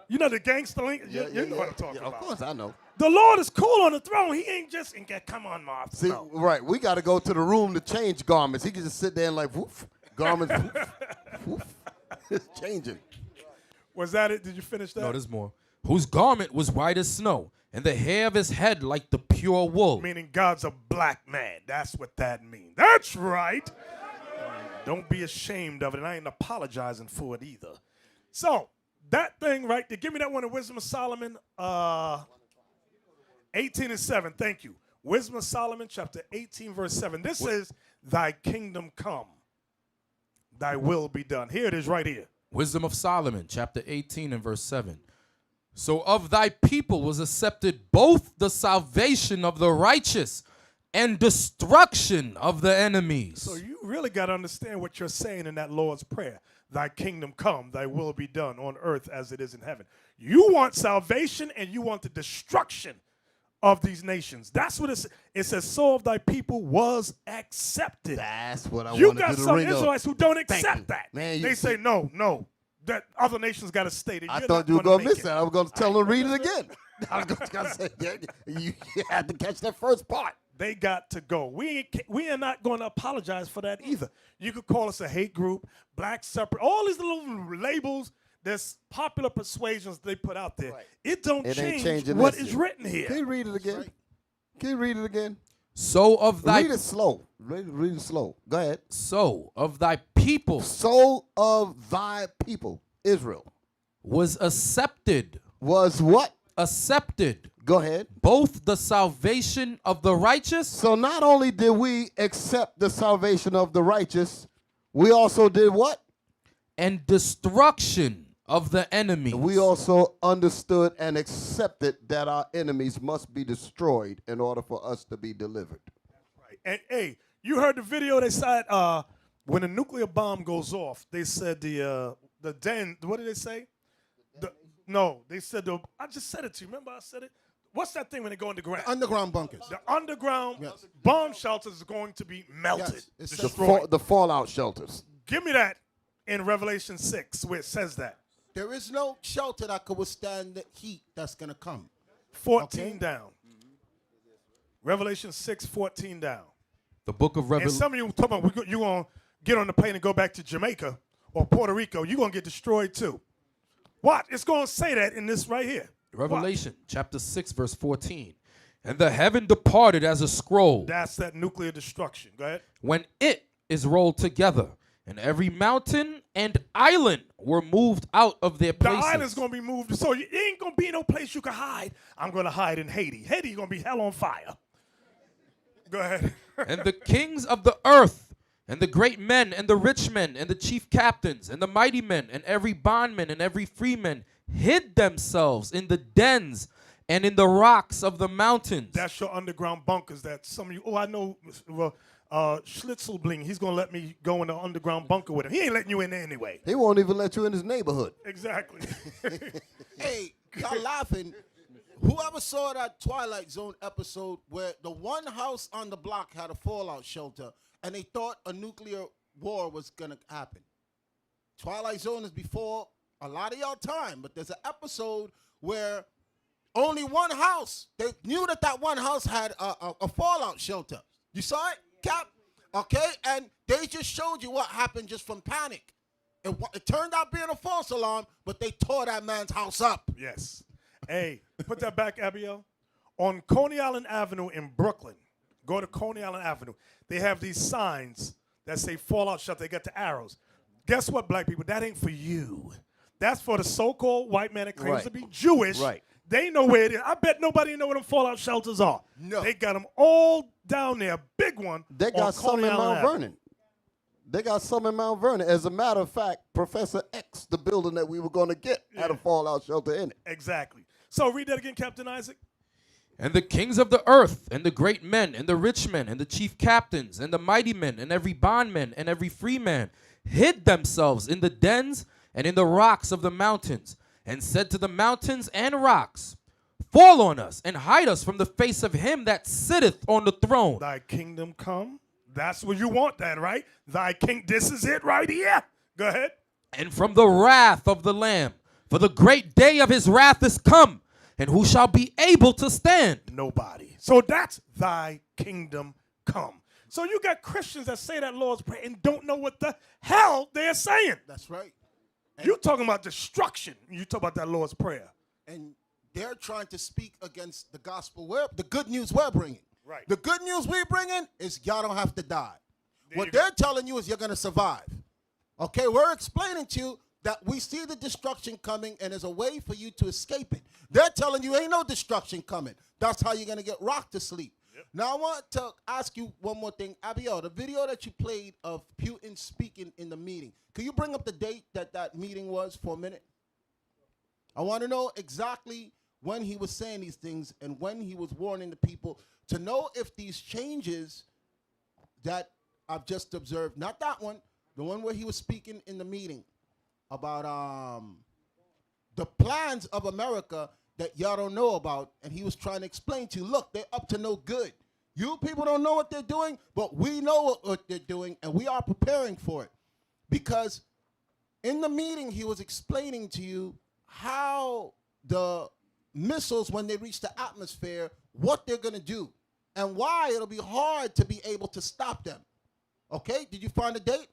You know the gangster link? You know what I'm talking about. Of course I know. The Lord is cool on the throne. He ain't just, come on, Martha. See, No. right. We got to go to the room to change garments. He can just sit there and like, woof, garments, woof, woof. It's changing. Was that it? Did you finish that? No, there's more. Whose garment was white as snow, and the hair of his head like the pure wool. Meaning God's a black man. That's what that means. That's right. Don't be ashamed of it, and I ain't apologizing for it either. So, that thing right there, give me that one in Wisdom of Solomon, 18 and 7, thank you. Wisdom of Solomon, chapter 18, verse 7. This is, thy kingdom come, thy will be done. Here it is right here. Wisdom of Solomon, chapter 18 and verse 7. So of thy people was accepted both the salvation of the righteous and destruction of the enemies. So you really got to understand what you're saying in that Lord's Prayer. Thy kingdom come, thy will be done on earth as it is in heaven. You want salvation and you want the destruction of these nations. That's what it says. So of thy people was accepted. That's what I You wanted got to some ring up. Israelites who don't Thank accept you. that. Man, they say no. That other nations got to stay there. I You're thought not you were gonna going to make miss it. that. I was going to tell them to read it again. I was going to say, you had to catch that first part. They got to go. We are not going to apologize for that either. You could call us a hate group, black separate, all these little labels. There's popular persuasions they put out there. Right. It don't It ain't change changing what this. is written here. Can you read it again? Can you read it again? So of thy Read it slow. Read it slow. Go ahead. so of thy people Soul of thy people, Israel, was accepted was what? accepted Go ahead. both the salvation of the righteous So not only did we accept the salvation of the righteous, we also did what? and destruction of the enemies. We also understood and accepted that our enemies must be destroyed in order for us to be delivered. Right. And hey, you heard the video they said when a nuclear bomb goes off, they said the den, what did they say? No, they said I just said it to you. Remember I said it? What's that thing when they go underground? Underground bunkers. The underground Yes. bomb shelters are going to be melted, Yes, it's destroyed. The fallout shelters. Give me that in Revelation 6 where it says that. There is no shelter that could withstand the heat that's going to come. 14 Okay. down. Revelation 6, 14 down. The book of And Revelation. some of you talking about you're going to get on the plane and go back to Jamaica or Puerto Rico. You're going to get destroyed too. Watch. It's going to say that in this right here. Revelation chapter 6 verse 14. And the heaven departed as a scroll That's that nuclear destruction. Go ahead. when it is rolled together, and every mountain and island were moved out of their The places. island's going to be moved. So it ain't going to be no place you can hide. I'm going to hide in Haiti. Haiti's going to be hell on fire. Go ahead. And the kings of the earth, and the great men, and the rich men, and the chief captains, and the mighty men, and every bondman, and every freeman, hid themselves in the dens and in the rocks of the mountains. That's your underground bunkers that some of you, I know, well, Schlitzelbling, he's going to let me go in the underground bunker with him. He ain't letting you in there anyway. He won't even let you in his neighborhood. Exactly. Hey, y'all laughing. Whoever saw that Twilight Zone episode where the one house on the block had a fallout shelter and they thought a nuclear war was going to happen. Twilight Zone is before a lot of y'all time, but there's an episode where only one house, they knew that that one house had a fallout shelter. You saw it, Cap? Okay, and they just showed you what happened just from panic. It turned out being a false alarm, but they tore that man's house up. Yes. Hey, put that back, Abiel. On Coney Island Avenue in Brooklyn, go to Coney Island Avenue. They have these signs that say fallout shelter. They got the arrows. Guess what, black people? That ain't for you. That's for the so-called white man that claims to be Jewish. Right. They know where it is. I bet nobody know where them fallout shelters are. No. They got them all down there. Big one. They got some in Mount Vernon. They got some in Mount Vernon. As a matter of fact, Professor X, the building that we were going to get, had a fallout shelter in it. Exactly. So read that again, Captain Isaac. And the kings of the earth, and the great men, and the rich men, and the chief captains, and the mighty men, and every bondman, and every free man, hid themselves in the dens and in the rocks of the mountains, and said to the mountains and rocks, fall on us, and hide us from the face of him that sitteth on the throne. Thy kingdom come. That's what you want then, right? Thy king, this is it right here. Go ahead. And from the wrath of the Lamb, for the great day of his wrath is come, and who shall be able to stand? Nobody. So that's thy kingdom come. So you got Christians that say that Lord's Prayer and don't know what the hell they're saying. That's right. You're talking about destruction. You talk about that Lord's Prayer. And they're trying to speak against the gospel, the good news we're bringing. Right. The good news we're bringing is y'all don't have to die. What go. they're telling you is you're going to survive. Okay, we're explaining to you that we see the destruction coming and there's a way for you to escape it. They're telling you ain't no destruction coming. That's how you're going to get rocked to sleep. Yep. Now, I want to ask you one more thing. Abiel, the video that you played of Putin speaking in the meeting, can you bring up the date that that meeting was for a minute? I want to know exactly when he was saying these things and when he was warning the people to know if these changes that I've just observed, not that one, the one where he was speaking in the meeting about the plans of America that y'all don't know about, and he was trying to explain to you, look, they're up to no good. You people don't know what they're doing, but we know what they're doing, and we are preparing for it. Because in the meeting, he was explaining to you how the missiles, when they reach the atmosphere, what they're going to do, and why it'll be hard to be able to stop them. Okay, did you find a date?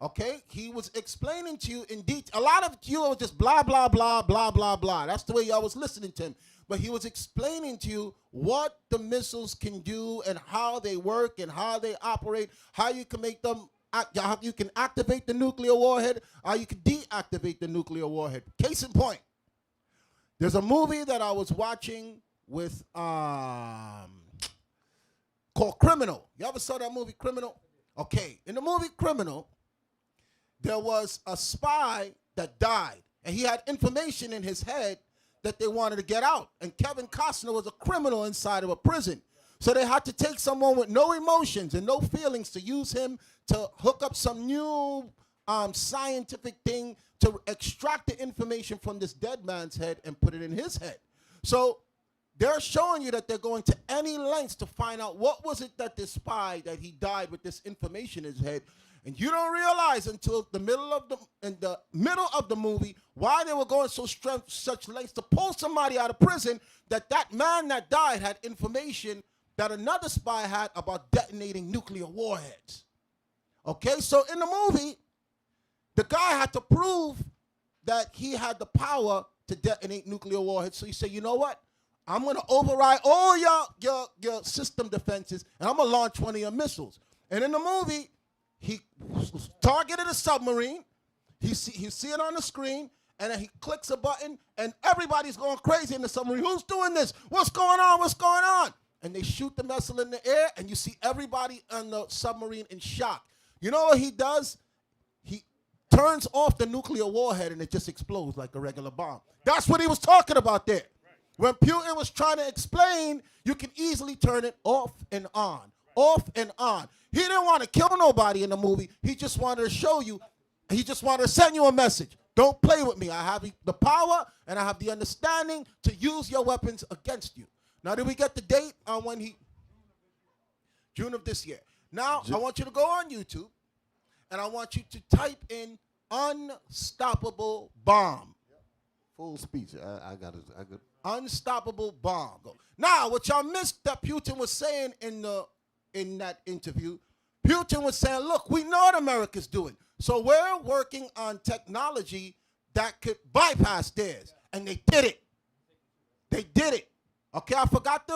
Okay, he was explaining to you in detail. A lot of you were just blah, blah, blah, blah, blah, blah. That's the way y'all was listening to him. But he was explaining to you what the missiles can do and how they work and how they operate, how you can make them, how you can activate the nuclear warhead, how you can deactivate the nuclear warhead. Case in point, there's a movie that I was watching with, called Criminal. You ever saw that movie, Criminal? Okay, in the movie Criminal, there was a spy that died, and he had information in his head that they wanted to get out. And Kevin Costner was a criminal inside of a prison. So they had to take someone with no emotions and no feelings to use him to hook up some new scientific thing to extract the information from this dead man's head and put it in his head. So they're showing you that they're going to any lengths to find out what was it that this spy, that he died with this information in his head. And you don't realize until the middle of the movie why they were going such lengths to pull somebody out of prison, that man that died had information that another spy had about detonating nuclear warheads. Okay, so in the movie, the guy had to prove that he had the power to detonate nuclear warheads. So he said, you know what? I'm going to override all your system defenses, and I'm going to launch one of your missiles. And in the movie, he targeted a submarine. He see it on the screen, and then he clicks a button, and everybody's going crazy in the submarine. Who's doing this? What's going on? What's going on? And they shoot the missile in the air, and you see everybody on the submarine in shock. You know what he does? He turns off the nuclear warhead, and it just explodes like a regular bomb. That's what he was talking about there. When Putin was trying to explain, you can easily turn it off and on, off and on. He didn't want to kill nobody in the movie. He just wanted to show you, he just wanted to send you a message. Don't play with me. I have the power and I have the understanding to use your weapons against you. Now, did we get the date on when he? June of this year. Now, I want you to go on YouTube and I want you to type in unstoppable bomb. Full speech. I got it. Unstoppable bomb. Now, what y'all missed that Putin was saying in that interview, Putin was saying, look, we know what America's doing. So we're working on technology that could bypass theirs. And they did it. They did it. Okay, I forgot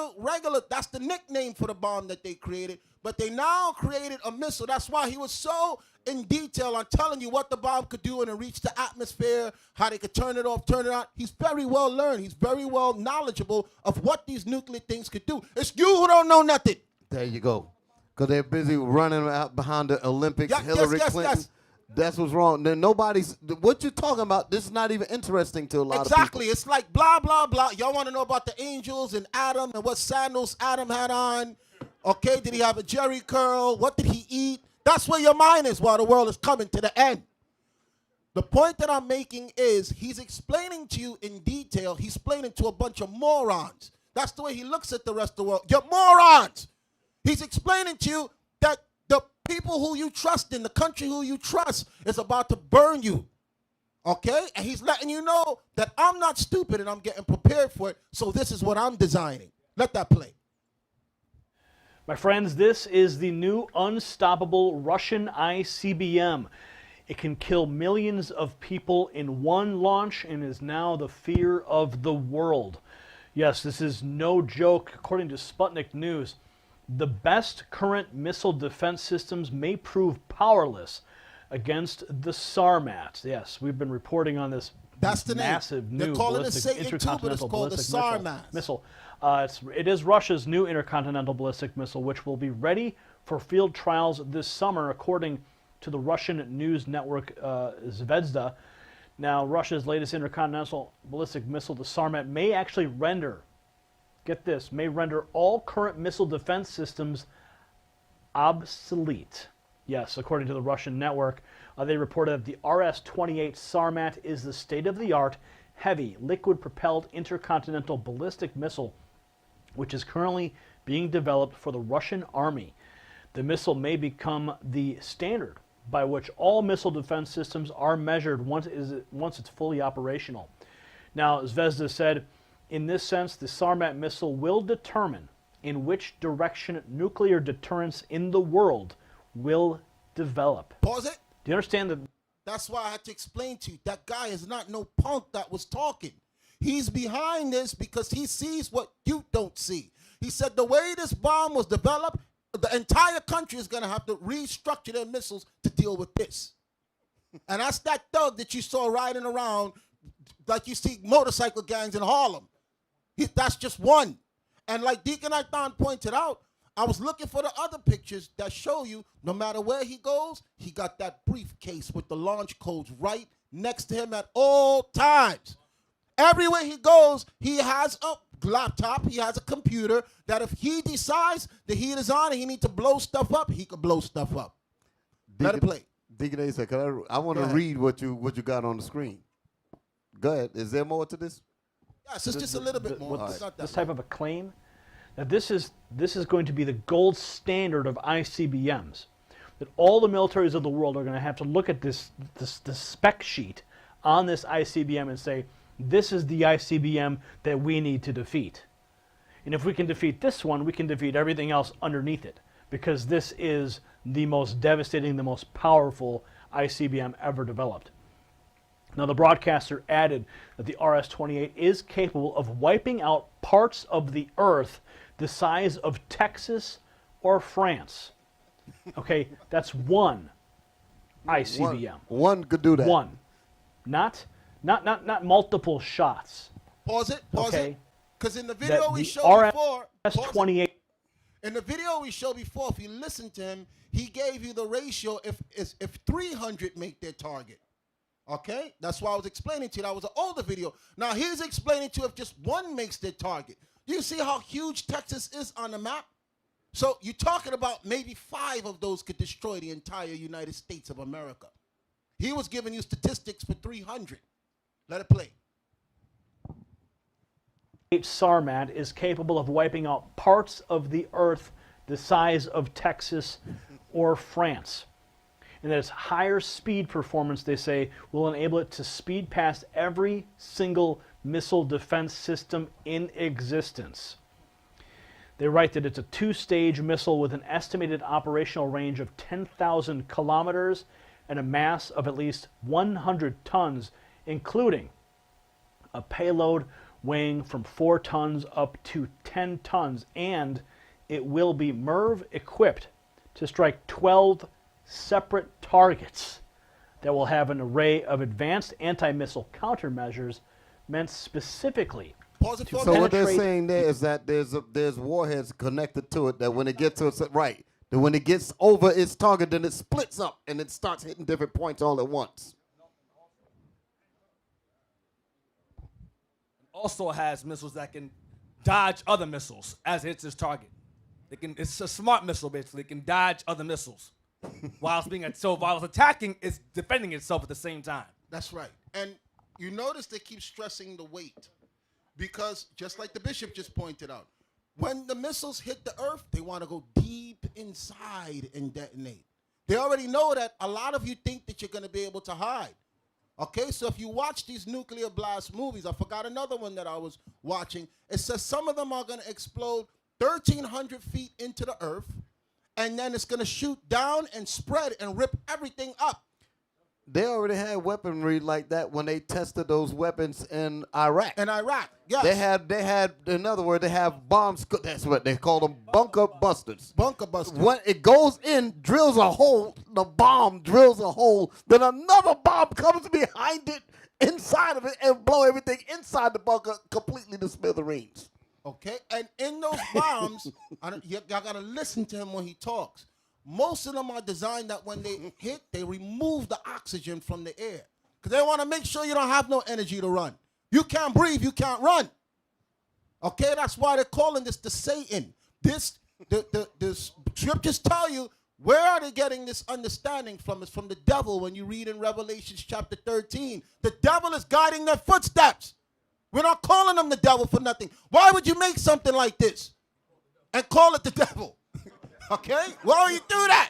that's the nickname for the bomb that they created. But they now created a missile. That's why he was so in detail on telling you what the bomb could do and it reached the atmosphere, how they could turn it off, turn it on. He's very well learned. He's very well knowledgeable of what these nuclear things could do. It's you who don't know nothing. There you go. Because they're busy running out behind the Olympics, Hillary Clinton. Yes. That's what's wrong. Then what you're talking about, this is not even interesting to a lot of people. Exactly. It's like blah, blah, blah. Y'all want to know about the angels and Adam and what sandals Adam had on. Okay, did he have a jerry curl? What did he eat? That's where your mind is while the world is coming to the end. The point that I'm making is he's explaining to you in detail. He's explaining to a bunch of morons. That's the way he looks at the rest of the world. You're morons. He's explaining to you that the people who you trust in, the country who you trust, is about to burn you. Okay? And he's letting you know that I'm not stupid and I'm getting prepared for it, so this is what I'm designing. Let that play. My friends, this is the new unstoppable Russian ICBM. It can kill millions of people in one launch and is now the fear of the world. Yes, this is no joke. According to Sputnik News, the best current missile defense systems may prove powerless against the Sarmat. Yes, we've been reporting on this. That's the massive name. new They're calling ballistic it Satan too, but it's intercontinental called the ballistic Sarmat missile. It is Russia's new intercontinental ballistic missile, which will be ready for field trials this summer, according to the Russian news network Zvezda. Now, Russia's latest intercontinental ballistic missile, the Sarmat, may actually render, get this, may render all current missile defense systems obsolete. Yes, according to the Russian network, they reported that the RS-28 Sarmat is the state-of-the-art, heavy, liquid-propelled intercontinental ballistic missile, which is currently being developed for the Russian army. The missile may become the standard by which all missile defense systems are measured once it's fully operational. Now, Zvezda said, in this sense, the Sarmat missile will determine in which direction nuclear deterrence in the world will develop. Pause it. Do you understand that? That's why I had to explain to you. That guy is not no punk that was talking. He's behind this because he sees what you don't see. He said the way this bomb was developed, the entire country is going to have to restructure their missiles to deal with this. And that's that thug that you saw riding around like you see motorcycle gangs in Harlem. That's just one. And like Deacon Ithon pointed out, I was looking for the other pictures that show you no matter where he goes, he got that briefcase with the launch codes right next to him at all times. Everywhere he goes, he has a laptop, he has a computer that if he decides the heat is on and he needs to blow stuff up, he can blow stuff up. Let it play. Deacon A said, I want to read what you got on the screen. Go ahead. Is there more to this? Yes, it's just a little bit more. This type of a claim, that this is going to be the gold standard of ICBMs. That all the militaries of the world are going to have to look at this spec sheet on this ICBM and say, this is the ICBM that we need to defeat. And if we can defeat this one, we can defeat everything else underneath it, because this is the most devastating, the most powerful ICBM ever developed. Now, the broadcaster added that the RS-28 is capable of wiping out parts of the Earth the size of Texas or France. Okay, that's one ICBM. One could do that. One. Not multiple shots. Pause it. Okay. Because in the video we showed before, RS-28. In the video we showed before, if you listen to him, he gave you the ratio if 300 make their target. Okay? That's why I was explaining to you. That was an older video. Now he's explaining to you if just one makes their target. Do you see how huge Texas is on the map? So you're talking about maybe 5 of those could destroy the entire United States of America. He was giving you statistics for 300. Let it play. Sarmat is capable of wiping out parts of the earth the size of Texas or France. And that its higher speed performance, they say, will enable it to speed past every single missile defense system in existence. They write that it's a two-stage missile with an estimated operational range of 10,000 kilometers and a mass of at least 100 tons, including a payload weighing from 4 tons up to 10 tons, and it will be MIRV equipped to strike 12 separate targets that will have an array of advanced anti-missile countermeasures meant specifically to So what they're penetrate. saying there is that there's warheads connected to it that when it gets to it, right, that when it gets over its target, then it splits up and it starts hitting different points all at once. Also has missiles that can dodge other missiles as it hits its target. It's a smart missile, basically. It can dodge other missiles. while it's attacking, it's defending itself at the same time. That's right. And you notice they keep stressing the weight because, just like the bishop just pointed out, when the missiles hit the earth, they want to go deep inside and detonate. They already know that a lot of you think that you're going to be able to hide. Okay, so if you watch these nuclear blast movies, I forgot another one that I was watching. It says some of them are going to explode 1,300 feet into the earth, and then it's going to shoot down and spread and rip everything up. They already had weaponry like that when they tested those weapons in Iraq. In Iraq, yes. They had, in other words, they have bombs. That's what they call them, bunker busters. Bunker busters. When it goes in, drills a hole, the bomb drills a hole, then another bomb comes behind it, inside of it, and blow everything inside the bunker completely to smithereens. Okay, and in those bombs, y'all got to listen to him when he talks. Most of them are designed that when they hit, they remove the oxygen from the air. Because they want to make sure you don't have no energy to run. You can't breathe, you can't run. Okay, that's why they're calling this the Satan. The scriptures tell you, where are they getting this understanding from? It's from the devil when you read in Revelation chapter 13. The devil is guiding their footsteps. We're not calling them the devil for nothing. Why would you make something like this and call it the devil? Okay? Why would you do that?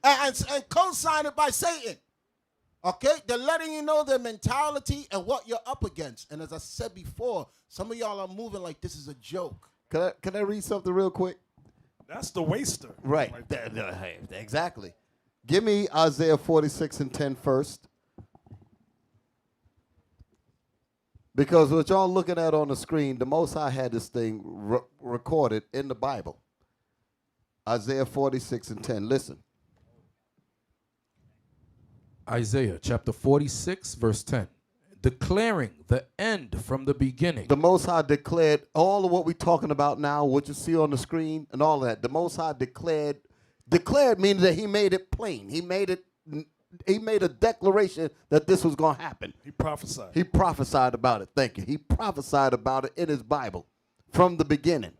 and co-sign it by Satan. Okay? They're letting you know their mentality and what you're up against. And as I said before, some of y'all are moving like this is a joke. Can I read something real quick? That's the waster. Right. Exactly. Give me Isaiah 46 and 10 first. Because what y'all looking at on the screen, the Most High had this thing recorded in the Bible. Isaiah 46 and 10. Listen. Isaiah chapter 46, verse 10. Declaring the end from the beginning. The Most High declared all of what we're talking about now, what you see on the screen and all that. The Most High declared meaning that he made it plain. He made a declaration that this was going to happen. He prophesied. He prophesied about it. Thank you. He prophesied about it in his Bible from the beginning.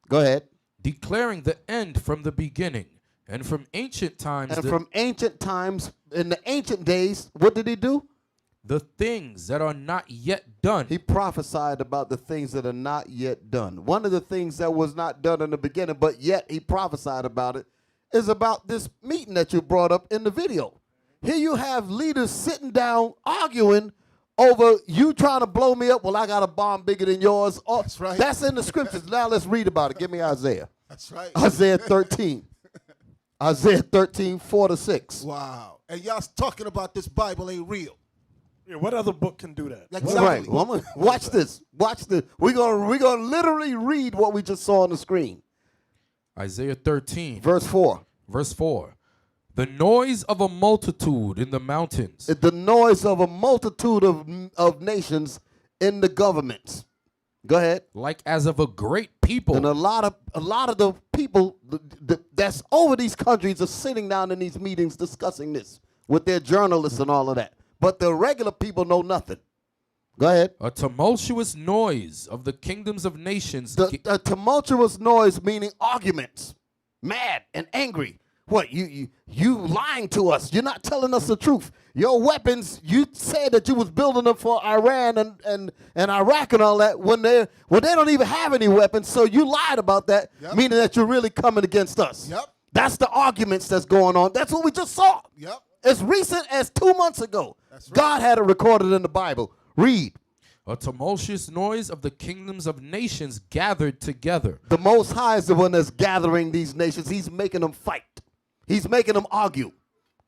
Go ahead. Declaring the end from the beginning, and from ancient times. And from ancient times, in the ancient days, what did he do? The things that are not yet done. He prophesied about the things that are not yet done. One of the things that was not done in the beginning, but yet he prophesied about it, is about this meeting that you brought up in the video. Here you have leaders sitting down arguing over you trying to blow me up. Well, I got a bomb bigger than yours. Oh, that's right. That's in the scriptures. Now let's read about it. Give me Isaiah. That's right. Isaiah 13. Isaiah 13, 4 to 6. Wow. And y'all talking about this Bible ain't real. Yeah, what other book can do that? Exactly. Right. Well, watch this. Watch this. We're gonna literally read what we just saw on the screen. Isaiah 13. Verse 4. Verse 4. The noise of a multitude in the mountains. The noise of a multitude of nations in the governments. Go ahead. Like as of a great people. And a lot of the people that's over these countries are sitting down in these meetings discussing this with their journalists and all of that. But the regular people know nothing. Go ahead. A tumultuous noise of the kingdoms of nations. A tumultuous noise meaning arguments, mad and angry. What, you lying to us. You're not telling us the truth. Your weapons, you said that you was building them for Iran and Iraq and all that when they don't even have any weapons, so you lied about that, meaning that you're really coming against us. Yep. That's the arguments that's going on. That's what we just saw. Yep. As recent as 2 months ago. That's right. God had it recorded in the Bible. Read. A tumultuous noise of the kingdoms of nations gathered together. The Most High is the one that's gathering these nations. He's making them fight. He's making them argue.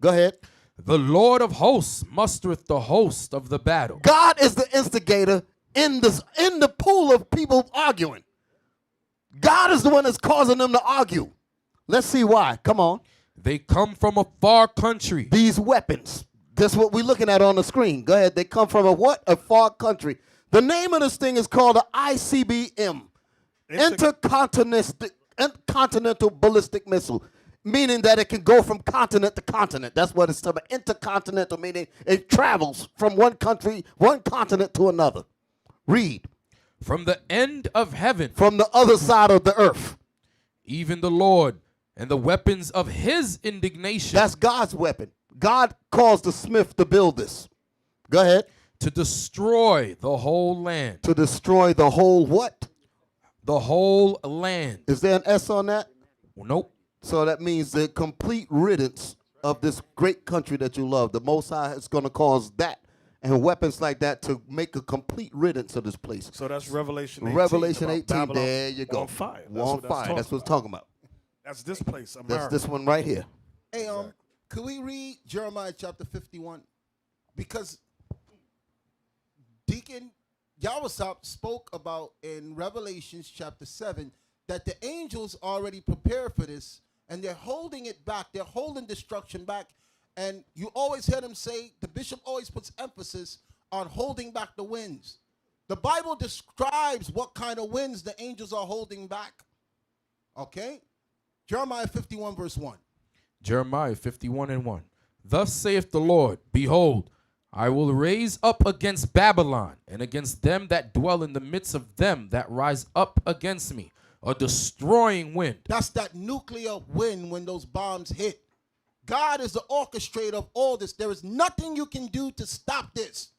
Go ahead. The Lord of hosts mustereth the host of the battle. God is the instigator in the pool of people arguing. God is the one that's causing them to argue. Let's see why. Come on. They come from a far country. These weapons. That's what we're looking at on the screen. Go ahead. They come from a what? A far country. The name of this thing is called the ICBM. Intercontinental Ballistic Missile. Meaning that it can go from continent to continent. That's what it's talking about. Intercontinental, meaning it travels from one continent to another. Read. From the end of heaven. From the other side of the earth. Even the Lord and the weapons of his indignation. That's God's weapon. God caused the smith to build this. Go ahead. To destroy the whole land. To destroy the whole what? The whole land. Is there an S on that? Nope. So that means the complete riddance of this great country that you love. The Most High is going to cause that and weapons like that to make a complete riddance of this place. So that's Revelation 18. Revelation 18. Babylon There you go. on fire. On fire. That's what it's talking about. That's this place, America. That's this one right here. Hey, could we read Jeremiah chapter 51? Because Deacon Yawasop spoke about in Revelations chapter 7 that the angels already prepared for this, and they're holding it back. They're holding destruction back. And you always hear them say, the bishop always puts emphasis on holding back the winds. The Bible describes what kind of winds the angels are holding back. Okay? Jeremiah 51 verse 1. Jeremiah 51 and 1. Thus saith the Lord, behold, I will raise up against Babylon and against them that dwell in the midst of them that rise up against me a destroying wind. That's that nuclear wind when those bombs hit. God is the orchestrator of all this. There is nothing you can do to stop this.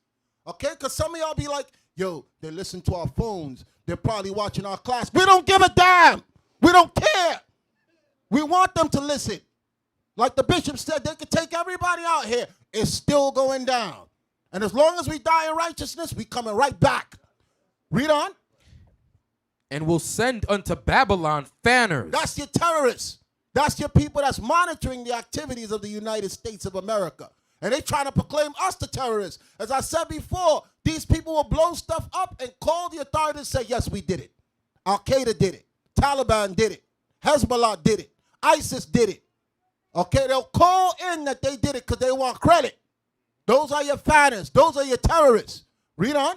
Okay? Because some of y'all be like, yo, they listen to our phones. They're probably watching our class. We don't give a damn. We don't care. We want them to listen. Like the bishop said, they could take everybody out here. It's still going down. And as long as we die in righteousness, we coming right back. Read on. And will send unto Babylon fanners. That's your terrorists. That's your people that's monitoring the activities of the United States of America. And they trying to proclaim us the terrorists. As I said before, these people will blow stuff up and call the authorities and say, yes, we did it. Al-Qaeda did it. Taliban did it. Hezbollah did it. ISIS did it. Okay, they'll call in that they did it because they want credit. Those are your fanners. Those are your terrorists. Read on.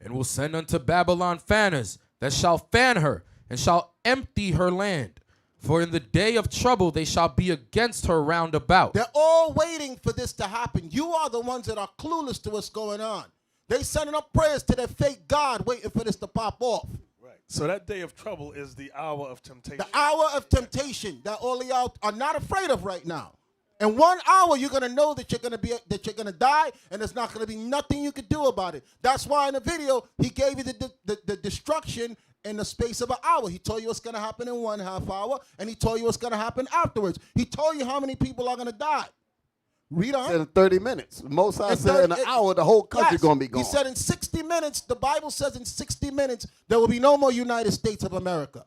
And will send unto Babylon fanners that shall fan her and shall empty her land. For in the day of trouble they shall be against her round about. They're all waiting for this to happen. You are the ones that are clueless to what's going on. They sending up prayers to their fake God waiting for this to pop off. Right. So that day of trouble is the hour of temptation. The hour of temptation that all of y'all are not afraid of right now. In 1 hour, you're gonna know that you're gonna die, and there's not gonna be nothing you can do about it. That's why in the video he gave you the destruction in the space of an hour. He told you what's gonna happen in 1/2 hour, and he told you what's gonna happen afterwards. He told you how many people are gonna die. Read on. He said in 30 minutes. Most I said in an hour, the whole country gonna be gone. He said in 60 minutes. The Bible says in 60 minutes there will be no more United States of America.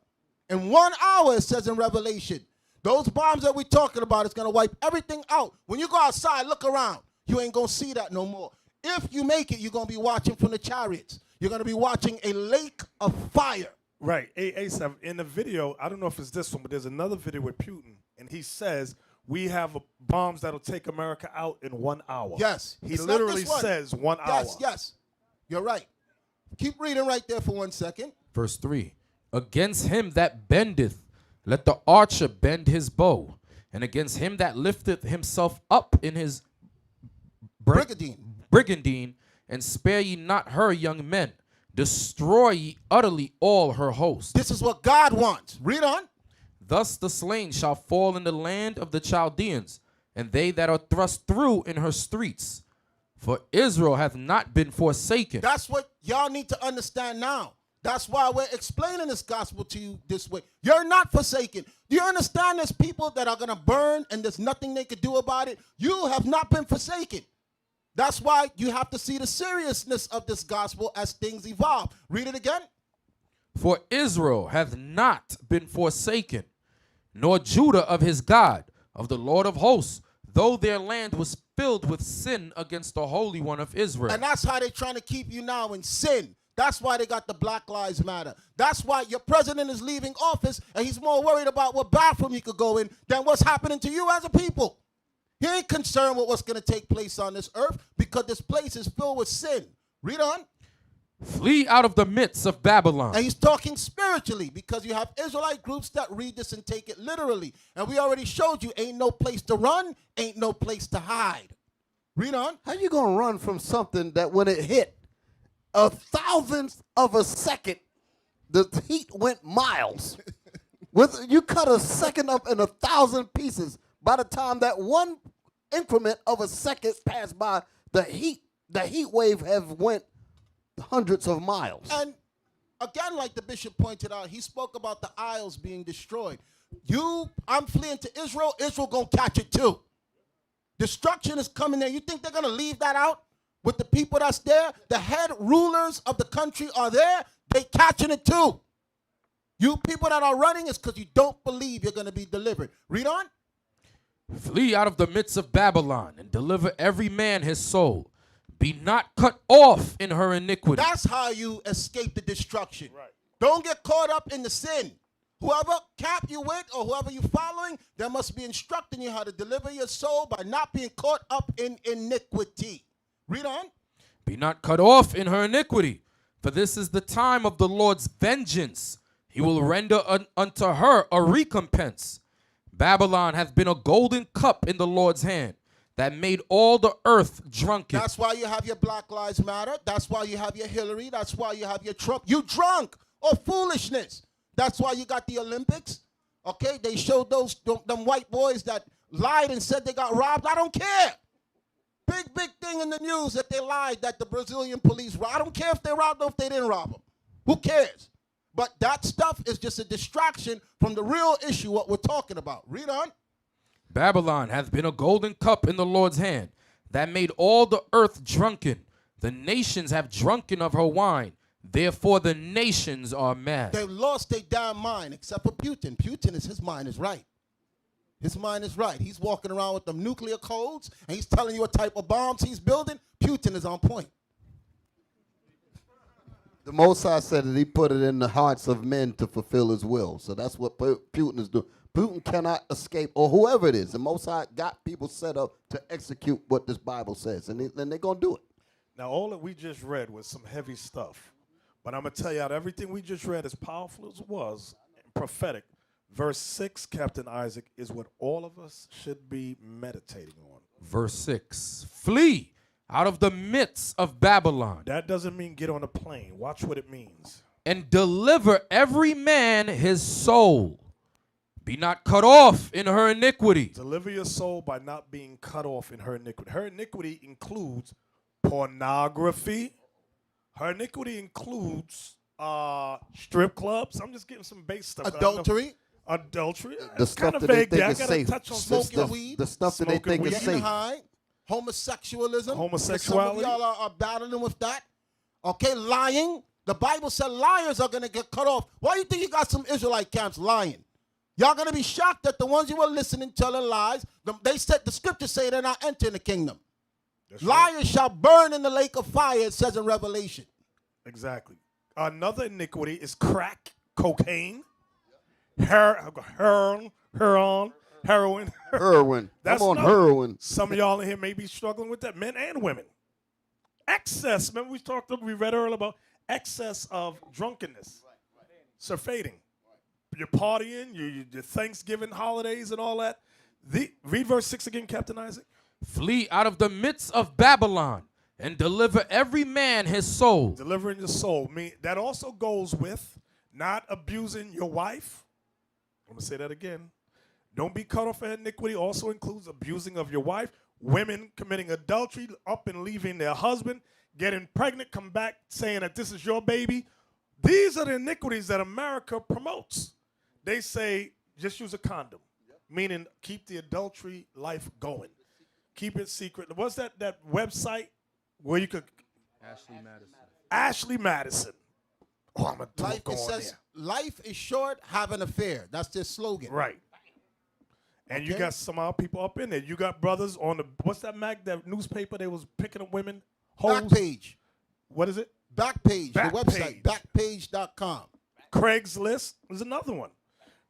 In 1 hour, it says in Revelation. Those bombs that we're talking about is going to wipe everything out. When you go outside, look around. You ain't going to see that no more. If you make it, you're going to be watching from the chariots. You're going to be watching a lake of fire. Right. A7, in the video, I don't know if it's this one, but there's another video with Putin, and he says, we have bombs that'll take America out in 1 hour. Yes. He literally says 1 hour. Yes, yes. You're right. Keep reading right there for 1 second. Verse 3. Against him that bendeth, let the archer bend his bow, and against him that lifteth himself up in his brigandine, and spare ye not her young men. Destroy ye utterly all her host. This is what God wants. Read on. Thus the slain shall fall in the land of the Chaldeans, and they that are thrust through in her streets. For Israel hath not been forsaken. That's what y'all need to understand now. That's why we're explaining this gospel to you this way. You're not forsaken. Do you understand there's people that are going to burn and there's nothing they could do about it? You have not been forsaken. That's why you have to see the seriousness of this gospel as things evolve. Read it again. For Israel hath not been forsaken, nor Judah of his God, of the Lord of hosts, though their land was filled with sin against the Holy One of Israel. And that's how they're trying to keep you now in sin. That's why they got the Black Lives Matter. That's why your president is leaving office and he's more worried about what bathroom he could go in than what's happening to you as a people. He ain't concerned with what's going to take place on this earth because this place is filled with sin. Read on. Flee out of the midst of Babylon. And he's talking spiritually because you have Israelite groups that read this and take it literally. And we already showed you ain't no place to run, ain't no place to hide. Read on. How you going to run from something that when it hit a thousandth of a second, the heat went miles? You cut a second up in 1,000 pieces. By the time that one increment of a second passed by, the heat wave have went hundreds of miles. And again, like the bishop pointed out, he spoke about the isles being destroyed. I'm fleeing to Israel. Israel gonna catch it too. Destruction is coming there. You think they're gonna leave that out with the people that's there? The head rulers of the country are there. They catching it too. You people that are running is because you don't believe you're gonna be delivered. Read on. Flee out of the midst of Babylon and deliver every man his soul. Be not cut off in her iniquity. That's how you escape the destruction. Right. Don't get caught up in the sin. Whoever camp you with or whoever you following, they must be instructing you how to deliver your soul by not being caught up in iniquity. Read on. Be not cut off in her iniquity, for this is the time of the Lord's vengeance. He will render unto her a recompense. Babylon hath been a golden cup in the Lord's hand, that made all the earth drunken. That's why you have your Black Lives Matter. That's why you have your Hillary. That's why you have your Trump. You drunk of foolishness. That's why you got the Olympics. Okay, they showed them white boys that lied and said they got robbed. I don't care. Big thing in the news that they lied that the Brazilian police robbed. I don't care if they robbed them, if they didn't rob them. Who cares? But that stuff is just a distraction from the real issue, what we're talking about. Read on. Babylon hath been a golden cup in the Lord's hand, that made all the earth drunken. The nations have drunken of her wine. Therefore the nations are mad. They've lost their damn mind, except for Putin. Putin his mind is right. His mind is right. He's walking around with them nuclear codes, and he's telling you what type of bombs he's building. Putin is on point. The Most High said that he put it in the hearts of men to fulfill his will. So that's what Putin is doing. Putin cannot escape, or whoever it is. The Most High got people set up to execute what this Bible says, and they're going to do it. Now, all that we just read was some heavy stuff. But I'm going to tell you, out of everything we just read, as powerful as it was, prophetic, verse 6, Captain Isaac, is what all of us should be meditating on. Verse 6, flee out of the midst of Babylon. That doesn't mean get on a plane. Watch what it means. And deliver every man his soul. Be not cut off in her iniquity. Deliver your soul by not being cut off in her iniquity. Her iniquity includes pornography. Her iniquity includes strip clubs. I'm just getting some base stuff. Adultery. Adultery. The stuff that they think is safe. Smoking weed. The stuff that they think is safe. High. Homosexualism. Homosexuality. Some of y'all are battling with that. Okay, lying. The Bible said liars are going to get cut off. Why do you think you got some Israelite camps lying? Y'all going to be shocked that the ones you were listening telling lies, they said the scriptures say they're not entering the kingdom. That's liars right. Shall burn in the lake of fire, it says in Revelation. Exactly. Another iniquity is crack, cocaine, heroin. That's I'm on heroin. Some of y'all in here may be struggling with that, men and women. Excess. Remember we read earlier about excess of drunkenness, surfeiting. You're partying, your Thanksgiving holidays and all that. Read verse 6 again, Captain Isaac. Flee out of the midst of Babylon and deliver every man his soul. Delivering your soul. That also goes with not abusing your wife, I'm going to say that again. Don't be cut off in iniquity also includes abusing of your wife, women committing adultery, up and leaving their husband, getting pregnant, come back saying that this is your baby. These are the iniquities that America promotes. They say just use a condom, meaning keep the adultery life going. Keep it secret. What's that website where you could... Ashley Madison. Oh, I'm going to go on there. Life is short, have an affair. That's their slogan. Right. And you got some other people up in there. You got brothers on the, what's that that newspaper they was picking up women? Hoes? Backpage. What is it? Backpage, the website, backpage.com. Craigslist is another one.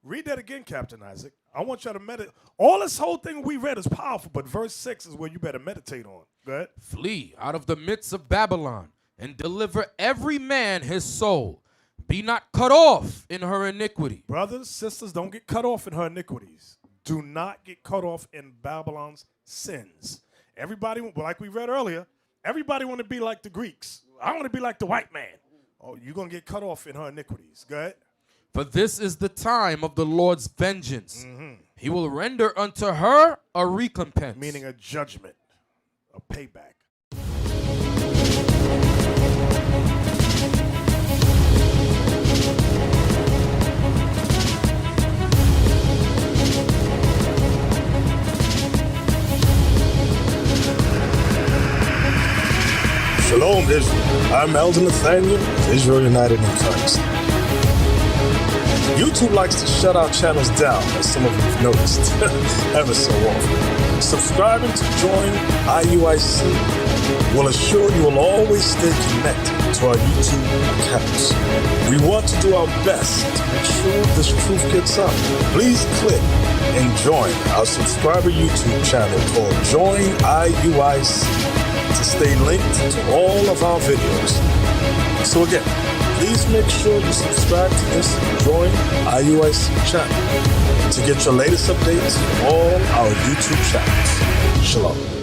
Read that again, Captain Isaac. I want you to meditate. All this whole thing we read is powerful, but verse 6 is where you better meditate on. Go ahead. Flee out of the midst of Babylon and deliver every man his soul. Be not cut off in her iniquity. Brothers, sisters, don't get cut off in her iniquities. Do not get cut off in Babylon's sins. Everybody, like we read earlier, everybody want to be like the Greeks. I want to be like the white man. Oh, you're going to get cut off in her iniquities. Go ahead. For this is the time of the Lord's vengeance. He will render unto her a recompense. Meaning a judgment, a payback. Shalom, Israel. I'm Elder Nathanyel of Israel United in Christ. YouTube likes to shut our channels down, as some of you have noticed, ever so often. Subscribing to join IUIC will assure you will always stay connected to our YouTube accounts. We want to do our best to make sure this truth gets out. Please click and join our subscriber YouTube channel called Join IUIC to stay linked to all of our videos. So again, please make sure you subscribe to this Join IUIC channel to get your latest updates from all our YouTube channels. Shalom.